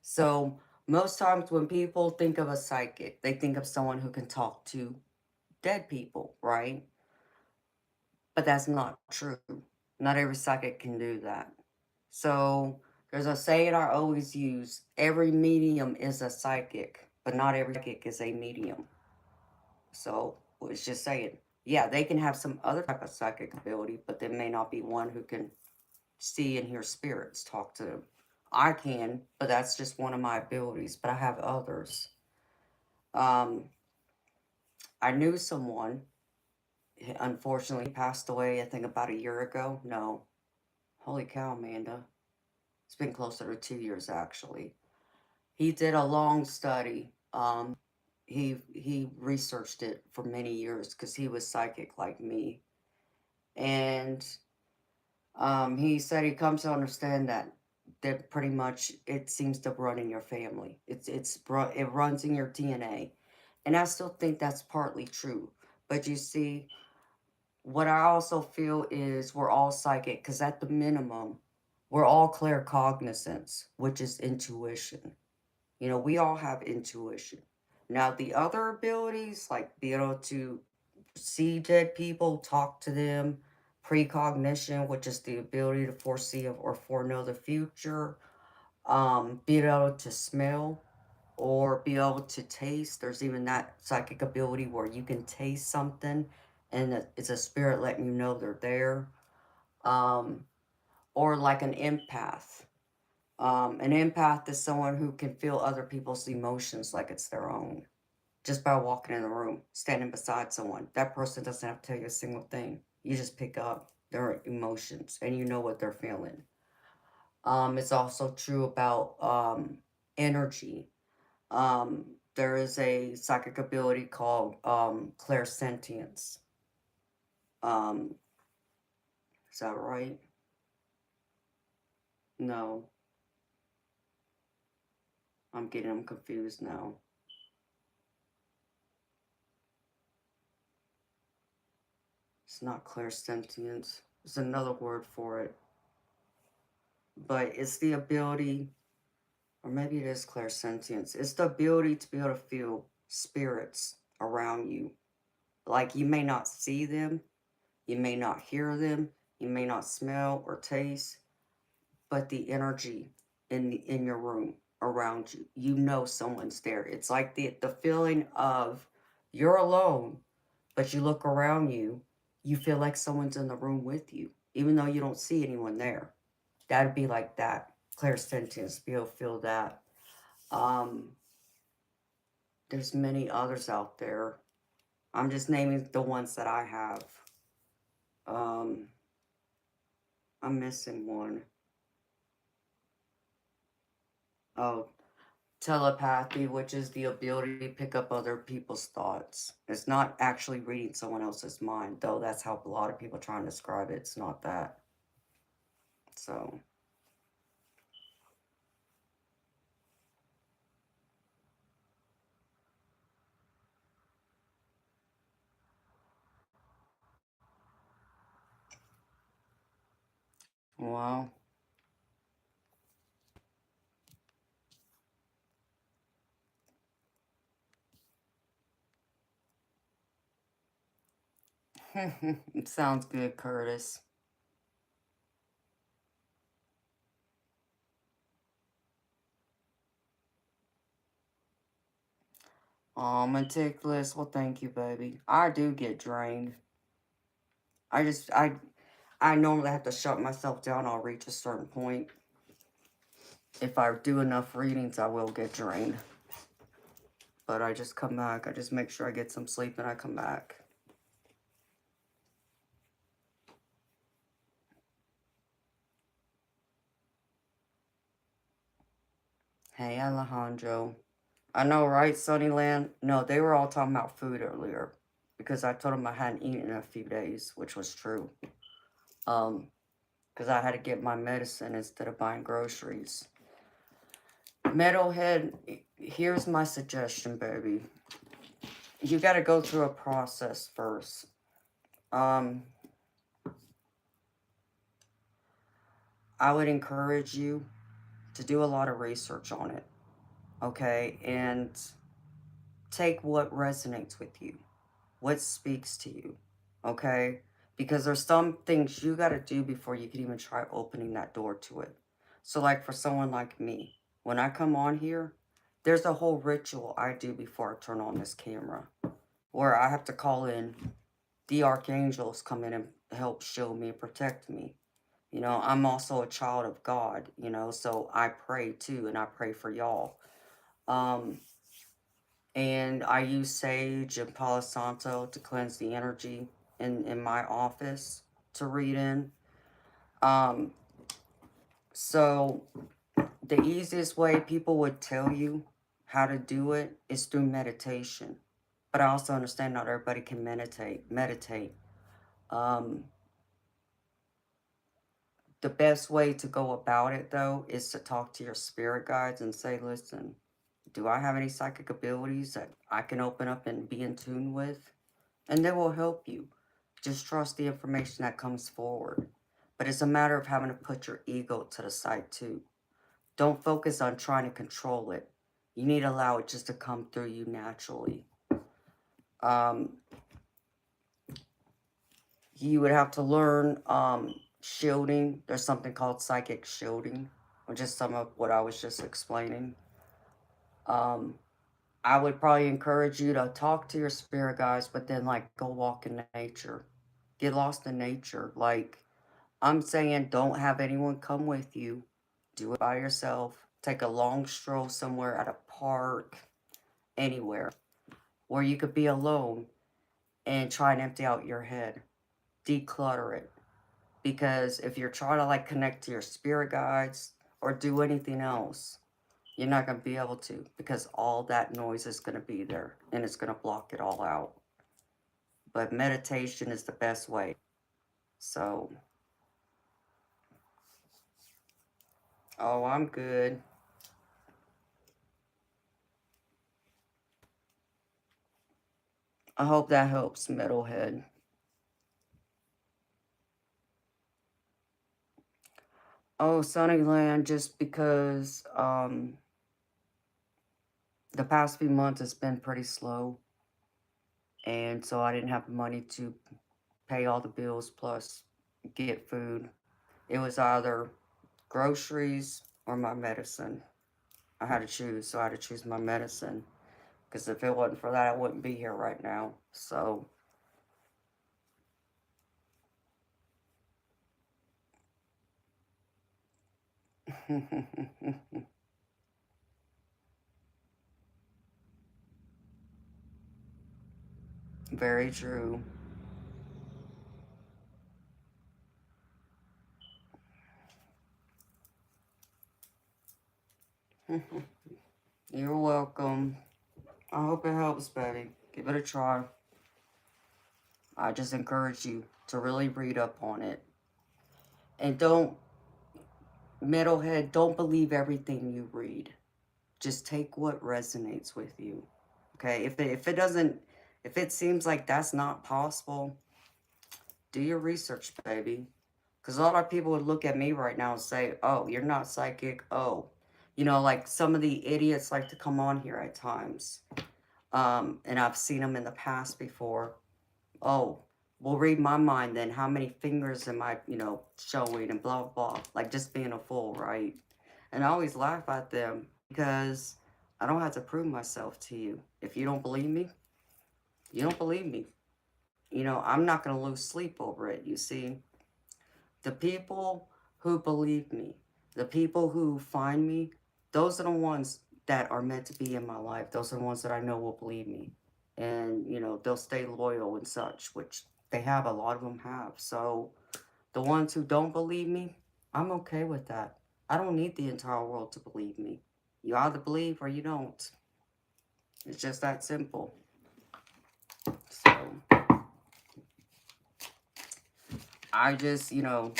S1: So most times when people think of a psychic, they think of someone who can talk to dead people, right? But that's not true. Not every psychic can do that. So there's a saying I always use, every medium is a psychic, but not every psychic is a medium. So it's just saying, yeah, they can have some other type of psychic ability, but there may not be one who can see and hear spirits talk to them. I can, but that's just one of my abilities, but I have others. Um, I knew someone, unfortunately, he passed away, I think about a year ago. No, holy cow, Amanda. It's been closer to 2 years, actually. He did a long study. He researched it for many years because he was psychic like me. And he said he comes to understand that pretty much it seems to run in your family. It runs in your DNA. And I still think that's partly true. But you see, what I also feel is we're all psychic because at the minimum, we're all claircognizance, which is intuition. You know, we all have intuition. Now, the other abilities, like be able to see dead people, talk to them, precognition, which is the ability to foresee or foreknow the future, be able to smell or be able to taste. There's even that psychic ability where you can taste something and it's a spirit letting you know they're there. Um, or like an empath is someone who can feel other people's emotions like it's their own. Just by walking in the room, standing beside someone. That person doesn't have to tell you a single thing. You just pick up their emotions and you know what they're feeling. It's also true about energy. There is a psychic ability called clairsentience. Um, is that right? No, I'm getting them confused now. It's not clairsentience. There's another word for it. But it's the ability, or maybe it is clairsentience. It's the ability to be able to feel spirits around you. Like you may not see them, you may not hear them, you may not smell or taste, but the energy in your room around you, you know someone's there. It's like the feeling of you're alone, but you look around you, you feel like someone's in the room with you, even though you don't see anyone there. That'd be like that. Clairsentience, be able to feel that. Um, there's many others out there. I'm just naming the ones that I have. Um, I'm missing one. Oh, telepathy, which is the ability to pick up other people's thoughts. It's not actually reading someone else's mind, though that's how a lot of people try and describe it. It's not that. So, well, it sounds good, Curtis. Oh, meticulous. Well, thank you, baby. I do get drained. I just, I normally have to shut myself down. I'll reach a certain point. If I do enough readings, I will get drained. But I just come back. I just make sure I get some sleep and I come back. Hey, Alejandro. I know, right, Sunnyland? No, they were all talking about food earlier. Because I told them I hadn't eaten in a few days, which was true. Because I had to get my medicine instead of buying groceries. Metalhead, here's my suggestion, baby. You got to go through a process first. Um, I would encourage you to do a lot of research on it, okay? And take what resonates with you, what speaks to you, okay? Because there's some things you got to do before you can even try opening that door to it. So, like for someone like me, when I come on here, there's a whole ritual I do before I turn on this camera where I have to call in the archangels come in and help shield me and protect me. You know, I'm also a child of God, you know, so I pray too, and I pray for y'all. Um, and I use sage and Palo Santo to cleanse the energy in my office to read in. Um, so the easiest way people would tell you how to do it is through meditation. But I also understand not everybody can meditate. Um, the best way to go about it though is to talk to your spirit guides and say, listen, Do I have any psychic abilities that I can open up and be in tune with? And they will help you. Just trust the information that comes forward. But it's a matter of having to put your ego to the side too. Don't focus on trying to control it. You need to allow it just to come through you naturally. You would have to learn shielding. There's something called psychic shielding, which is some of what I was just explaining. I would probably encourage you to talk to your spirit guides, but then like go walk in nature. Get lost in nature. Like I'm saying, don't have anyone come with you. Do it by yourself. Take a long stroll somewhere at a park, anywhere where you could be alone and try and empty out your head. Declutter it. Because if you're trying to like connect to your spirit guides or do anything else, you're not going to be able to, because all that noise is going to be there and it's going to block it all out. But meditation is the best way. So, oh, I'm good. I hope that helps, Metalhead. Oh, Sunnyland, just because the past few months has been pretty slow. And so I didn't have the money to pay all the bills plus get food. It was either groceries or my medicine. I had to choose, so I had to choose my medicine. Because if it wasn't for that, I wouldn't be here right now. So, very true. You're welcome. I hope it helps, baby. Give it a try. I just encourage you to really read up on it. And don't, metalhead, don't believe everything you read. Just take what resonates with you. Okay? If it doesn't, if it seems like that's not possible, do your research, baby. Because a lot of people would look at me right now and say, oh, you're not psychic. Oh, you know, like some of the idiots like to come on here at times. And I've seen them in the past before. Oh, well, read my mind then. How many fingers am I, you know, showing and blah, blah, blah. Like just being a fool, right? And I always laugh at them because I don't have to prove myself to you. If you don't believe me, you don't believe me. You know, I'm not going to lose sleep over it, you see. The people who believe me, the people who find me, those are the ones that are meant to be in my life. Those are the ones that I know will believe me. And, you know, they'll stay loyal and such, which they have, a lot of them have. So the ones who don't believe me, I'm okay with that. I don't need the entire world to believe me. You either believe or you don't. It's just that simple. So I just, you know,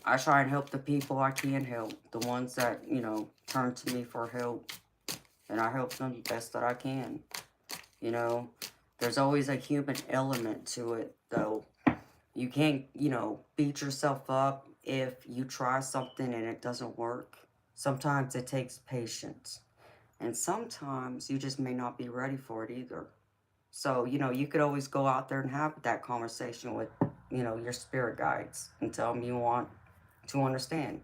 S1: I try and help the people I can help. The ones that, you know, turn to me for help. And I help them the best that I can. You know, there's always a human element to it, though. You can't, you know, beat yourself up if you try something and it doesn't work. Sometimes it takes patience. And sometimes you just may not be ready for it either. So, you know, you could always go out there and have that conversation with, you know, your spirit guides and tell them you want to understand.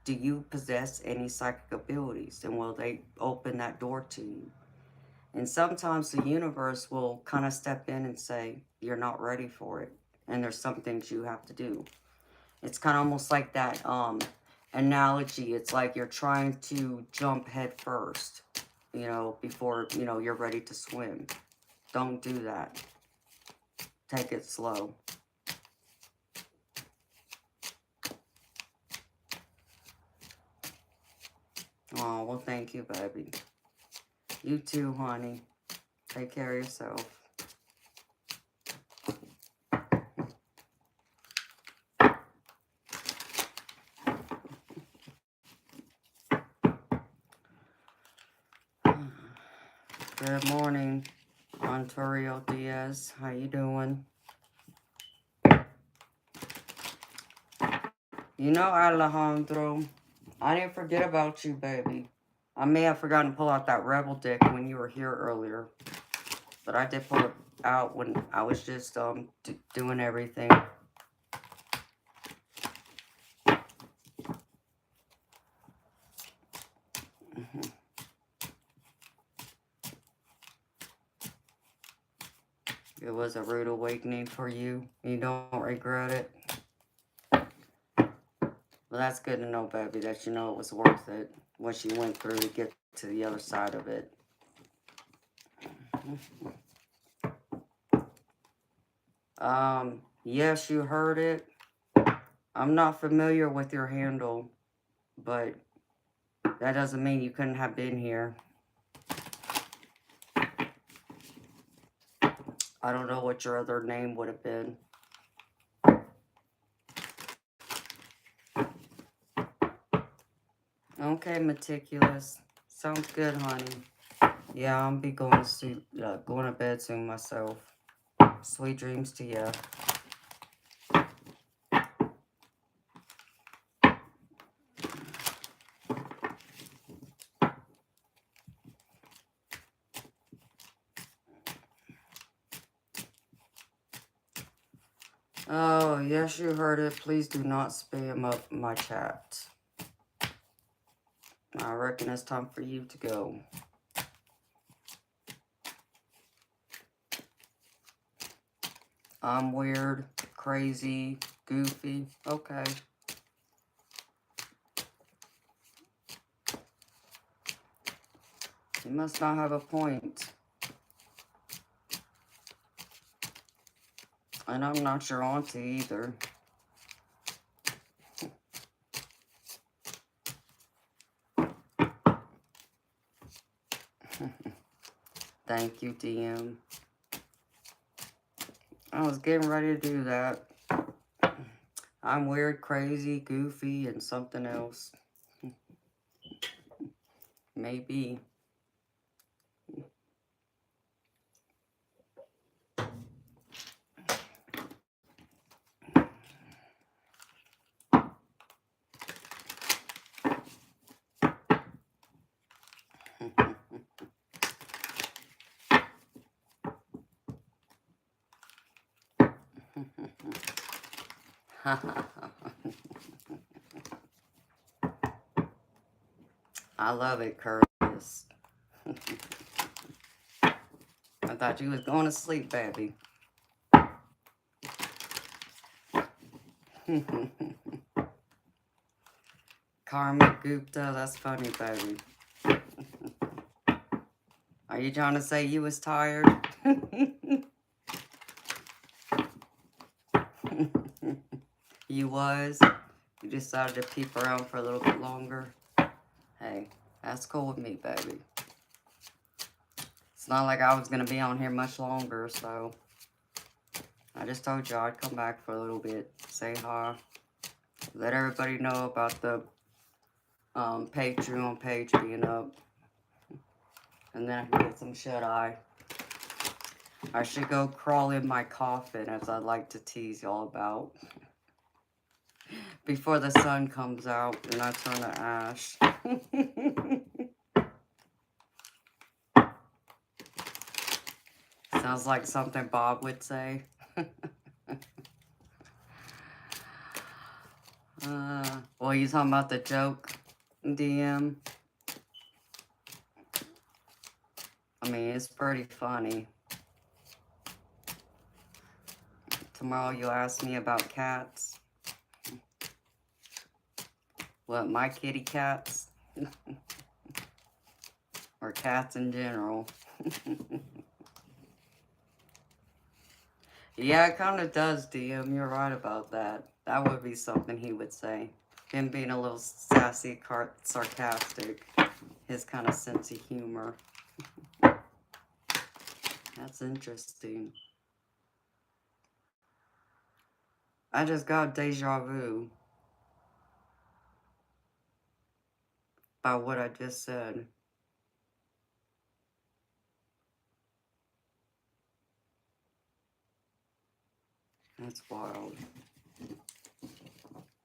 S1: Do you possess any psychic abilities? And will they open that door to you? And sometimes the universe will kind of step in and say, you're not ready for it. And there's some things you have to do. It's kind of almost like that analogy. It's like you're trying to jump head first, you know, before, you know, you're ready to swim. Don't do that. Take it slow. Oh, well, thank you, baby. You too, honey. Take care of yourself. Good morning, Ontario Diaz. How you doing? You know, Alejandro, I didn't forget about you, baby. I may have forgotten to pull out that Rebel deck when you were here earlier, but I did pull it out when I was just doing everything. It was a rude awakening for you. You don't regret it. Well, that's good to know, baby, that you know it was worth it. What you went through to get to the other side of it. Yes, you heard it. I'm not familiar with your handle, but that doesn't mean you couldn't have been here. I don't know what your other name would have been. Okay, meticulous. Sounds good, honey. Yeah, I'll be going to sleep, going to bed soon myself. Sweet dreams to you. Oh, yes, you heard it. Please do not spam up my chat. I reckon it's time for you to go. I'm weird, crazy, goofy. Okay. You must not have a point. And I'm not your auntie either. Thank you, DM. I was getting ready to do that. I'm weird, crazy, goofy, and something else. Maybe. I love it, Curtis. I thought you was going to sleep, baby. Karma Gupta, that's funny, baby. Are you trying to say you was tired? You was? You decided to peep around for a little bit longer? Hey, that's cool with me, baby. It's not like I was going to be on here much longer, so I just told you I'd come back for a little bit, say hi, let everybody know about the Patreon page being up, and then I can get some shut-eye. I should go crawl in my coffin, as I like to tease y'all about, before the sun comes out and I turn to ash. Sounds like something Bob would say. Well, you talking about the joke, DM? I mean, it's pretty funny. Tomorrow you'll ask me about cats. What, my kitty cats? Or cats in general? Yeah, it kind of does, DM. You're right about that. That would be something he would say. Him being a little sassy, sarcastic. His kind of sense of humor. That's interesting. I just got deja vu by what I just said. That's wild.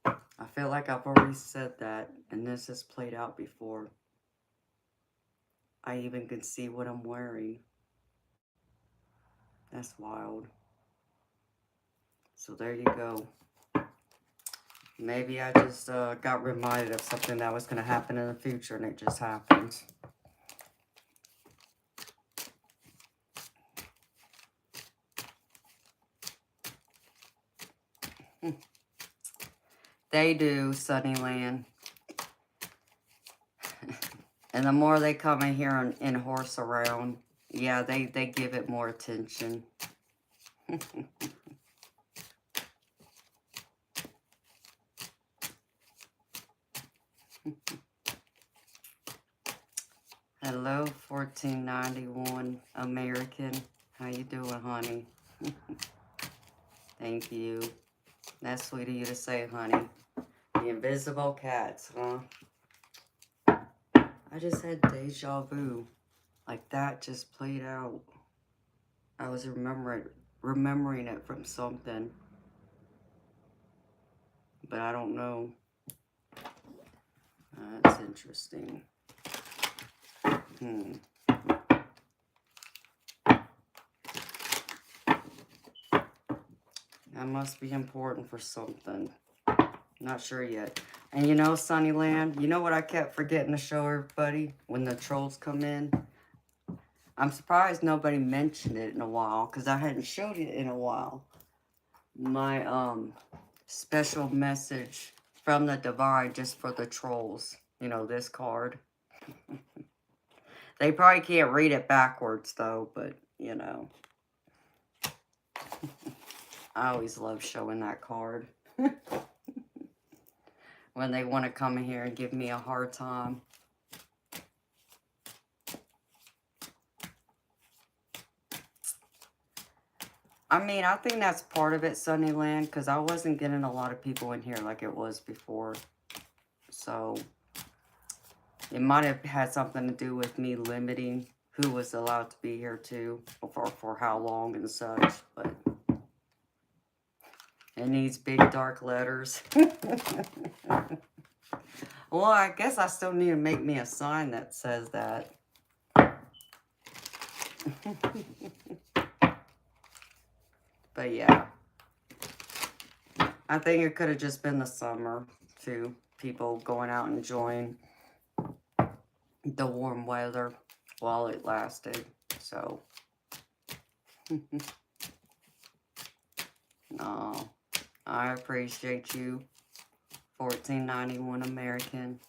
S1: I feel like I've already said that, and this has played out before. I even can see what I'm wearing. That's wild. So there you go. Maybe I just got reminded of something that was going to happen in the future, and it just happened. They do, Sunnyland. And the more they come in here and horse around, yeah, they give it more attention. Hello, 1491 American. How you doing, honey? Thank you. That's sweet of you to say, honey. The invisible cats, huh? I just had deja vu. Like that just played out. I was remembering it from something. But I don't know. That's interesting. That must be important for something. Not sure yet. And you know, Sunnyland, you know what I kept forgetting to show everybody when the trolls come in? I'm surprised nobody mentioned it in a while, because I hadn't showed it in a while. My special message from the divine just for the trolls. You know, this card. They probably can't read it backwards though, but you know. I always love showing that card. When they want to come in here and give me a hard time. I mean, I think that's part of it, Sunnyland, because I wasn't getting a lot of people in here like it was before. So, it might have had something to do with me limiting who was allowed to be here too, for how long and such, but it needs big dark letters. Well, I guess I still need to make me a sign that says that. But yeah, I think it could have just been the summer too. People going out and enjoying the warm weather while it lasted. So, no, I appreciate you, 1491 American.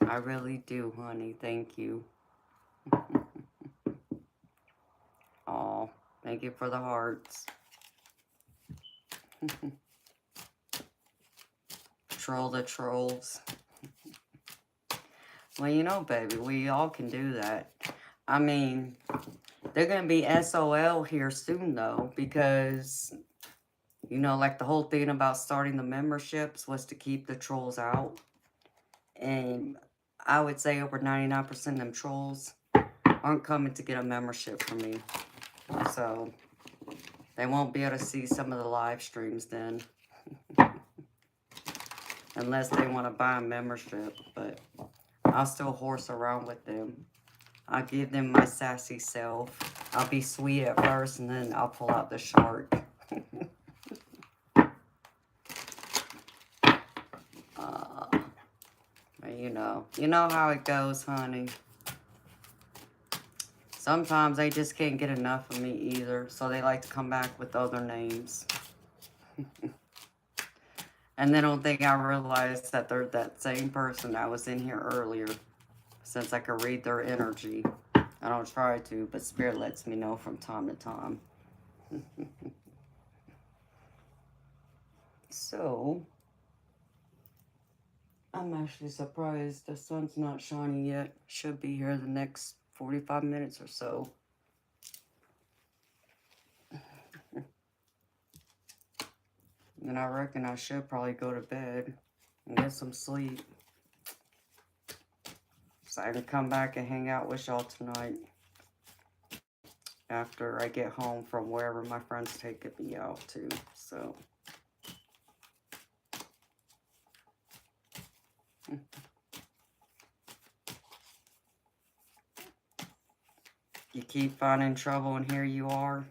S1: I really do, honey. Thank you. Oh, thank you for the hearts. Troll the trolls. Well, you know, baby, we all can do that. I mean, they're going to be SOL here soon, though, because, you know, like the whole thing about starting the memberships was to keep the trolls out. And I would say over 99% of them trolls aren't coming to get a membership from me. So, they won't be able to see some of the live streams then. Unless they want to buy a membership. But I'll still horse around with them. I'll give them my sassy self. I'll be sweet at first, and then I'll pull out the shark. You know how it goes, honey. Sometimes they just can't get enough of me either, so they like to come back with other names. And they don't think I realize that they're that same person that was in here earlier, since I can read their energy. I don't try to, but Spirit lets me know from time to time. So, I'm actually surprised the sun's not shining yet. Should be here the next 45 minutes or so. And I reckon I should probably go to bed and get some sleep, so I can come back and hang out with y'all tonight. after I get home from wherever my friends taking me out to. So, you keep finding trouble, and here you are.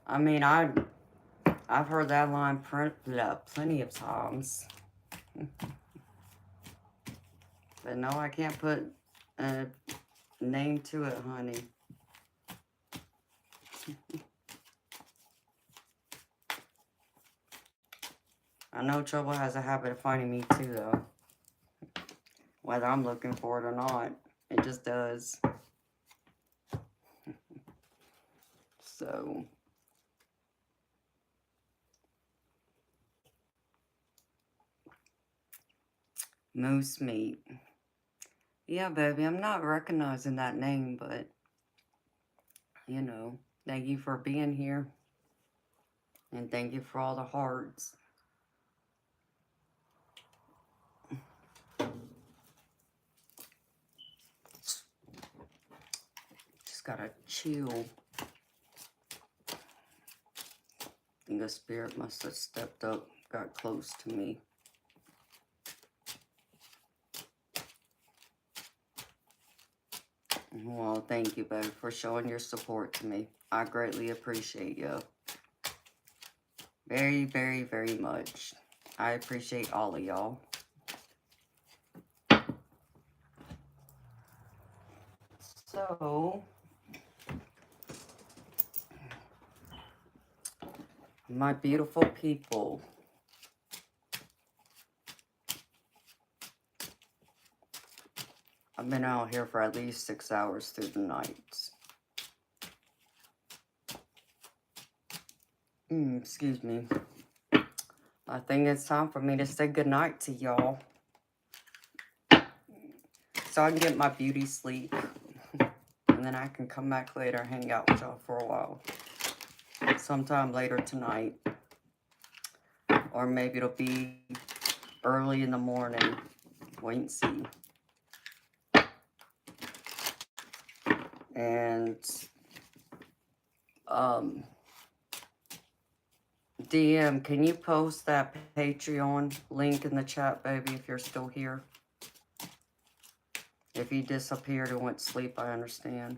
S1: I mean, I've heard that line plenty of times. But no, I can't put a name to it, honey. I know trouble has a habit of finding me too, though. Whether I'm looking for it or not. It just does. So, moose meat. Yeah, baby, I'm not recognizing that name, but, you know, thank you for being here. And thank you for all the hearts. Just gotta chill. I think a spirit must have stepped up, got close to me. Well, thank you, babe, for showing your support to me. I greatly appreciate you. Very, very, very much. I appreciate all of y'all. So, my beautiful people, I've been out here for at least 6 hours through the night. Excuse me. I think it's time for me to say goodnight to y'all. So I can get my beauty sleep. And then I can come back later and hang out with y'all for a while. Sometime later tonight. Or maybe it'll be early in the morning. Wait and see. And DM, can you post that Patreon link in the chat, baby, if you're still here? If you disappeared and went to sleep, I understand.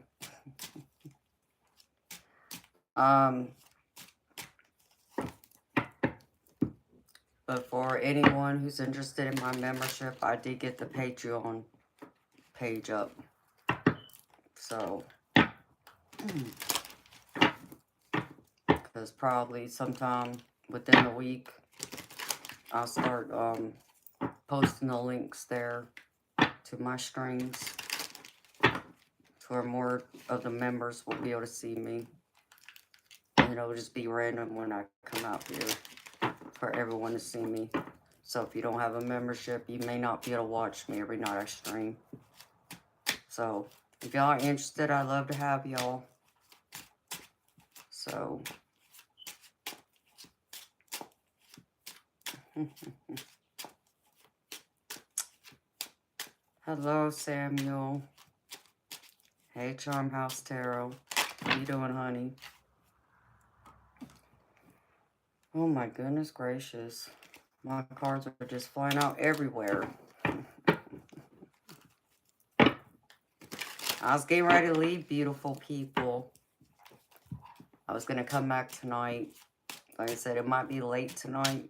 S1: But for anyone who's interested in my membership, I did get the Patreon page up. So, because probably sometime within the week, I'll start posting the links there to my streams, to where more of the members will be able to see me. And it'll just be random when I come out here for everyone to see me. So if you don't have a membership, you may not be able to watch me every night I stream. So if y'all are interested, I'd love to have y'all. So hello, Samuel. Hey, Charm House Tarot. How you doing, honey? Oh my goodness gracious. My cards are just flying out everywhere. I was getting ready to leave, beautiful people. I was going to come back tonight. Like I said, it might be late tonight.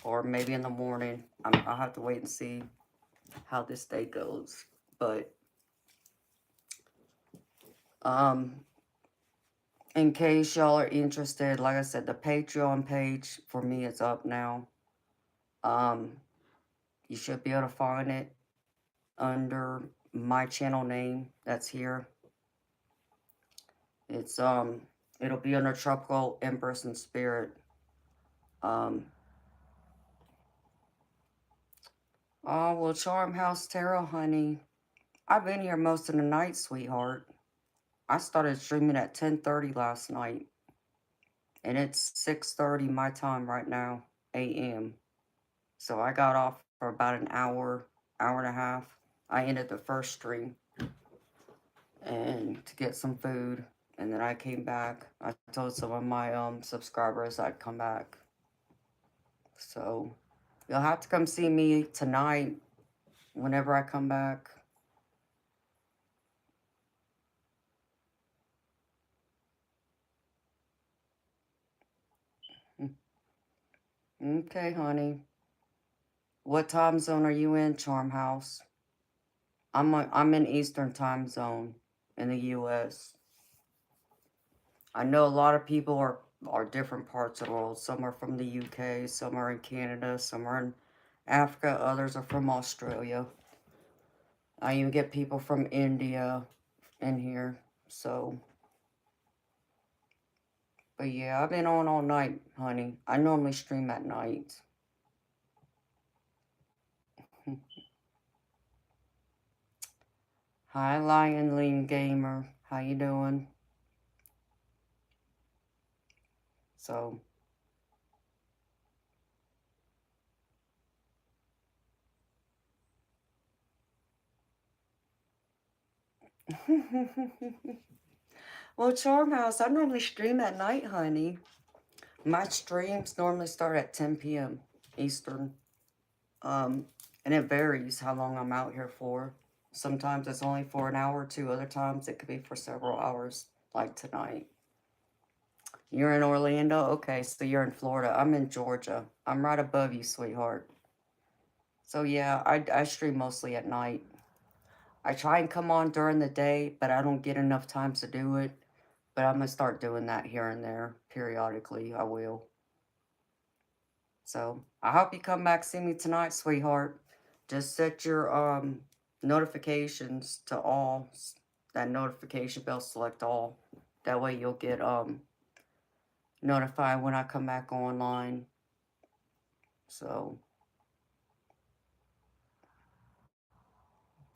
S1: Or maybe in the morning. I'll have to wait and see how this day goes. But, in case y'all are interested, like I said, the Patreon page for me is up now. You should be able to find it under my channel name that's here. It's it'll be under Tropical Empress and Spirit. Oh well, Charm House Tarot, honey. I've been here most of the night, sweetheart. I started streaming at 10:30 last night. And it's 6:30 my time right now, a.m. So I got off for about an hour, hour and a half. I ended the first stream and to get some food. And then I came back. I told some of my subscribers I'd come back. So you'll have to come see me tonight whenever I come back. Okay, honey. What time zone are you in, Charm House? I'm in Eastern time zone in the U.S. I know a lot of people are different parts of the world. Some are from the UK, some are in Canada, some are in Africa, others are from Australia. I even get people from India in here. So, but yeah, I've been on all night, honey. I normally stream at night. Hi, Lion Lean Gamer. How you doing? So, well, Charm House, I normally stream at night, honey. My streams normally start at 10 p.m. Eastern. Um, and it varies how long I'm out here for. Sometimes it's only for an hour or two. Other times it could be for several hours, like tonight. You're in Orlando? Okay, so you're in Florida. I'm in Georgia. I'm right above you, sweetheart. So yeah, I stream mostly at night. I try and come on during the day, but I don't get enough time to do it. But I'm going to start doing that here and there periodically. I will. So I hope you come back see me tonight, sweetheart. Just set your notifications to all. That notification bell, select all. That way you'll get notified when I come back online. So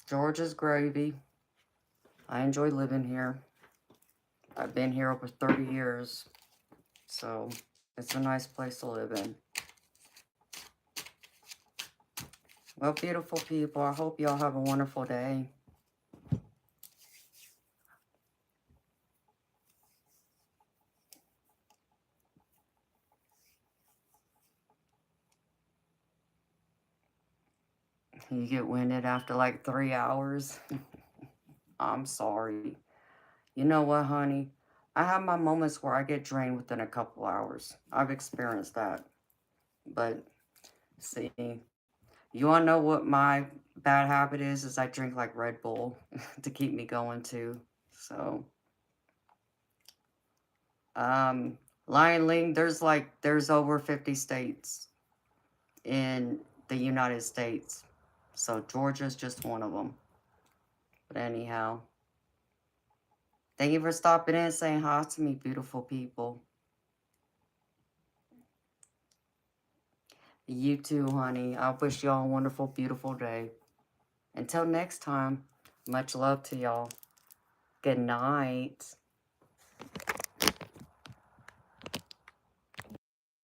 S1: Georgia's gravy. I enjoy living here. I've been here over 30 years. So it's a nice place to live in. Well, beautiful people, I hope y'all have a wonderful day. You get winded after like 3 hours. I'm sorry. You know what, honey? I have my moments where I get drained within a couple hours. I've experienced that. But see, you want to know what my bad habit is? Is I drink like Red Bull to keep me going too. So, Lion Ling, there's over 50 states in the United States. So Georgia's just one of them. But anyhow, thank you for stopping in and saying hi to me, beautiful people. You too, honey. I wish y'all a wonderful, beautiful day. Until next time, much love to y'all. Good night.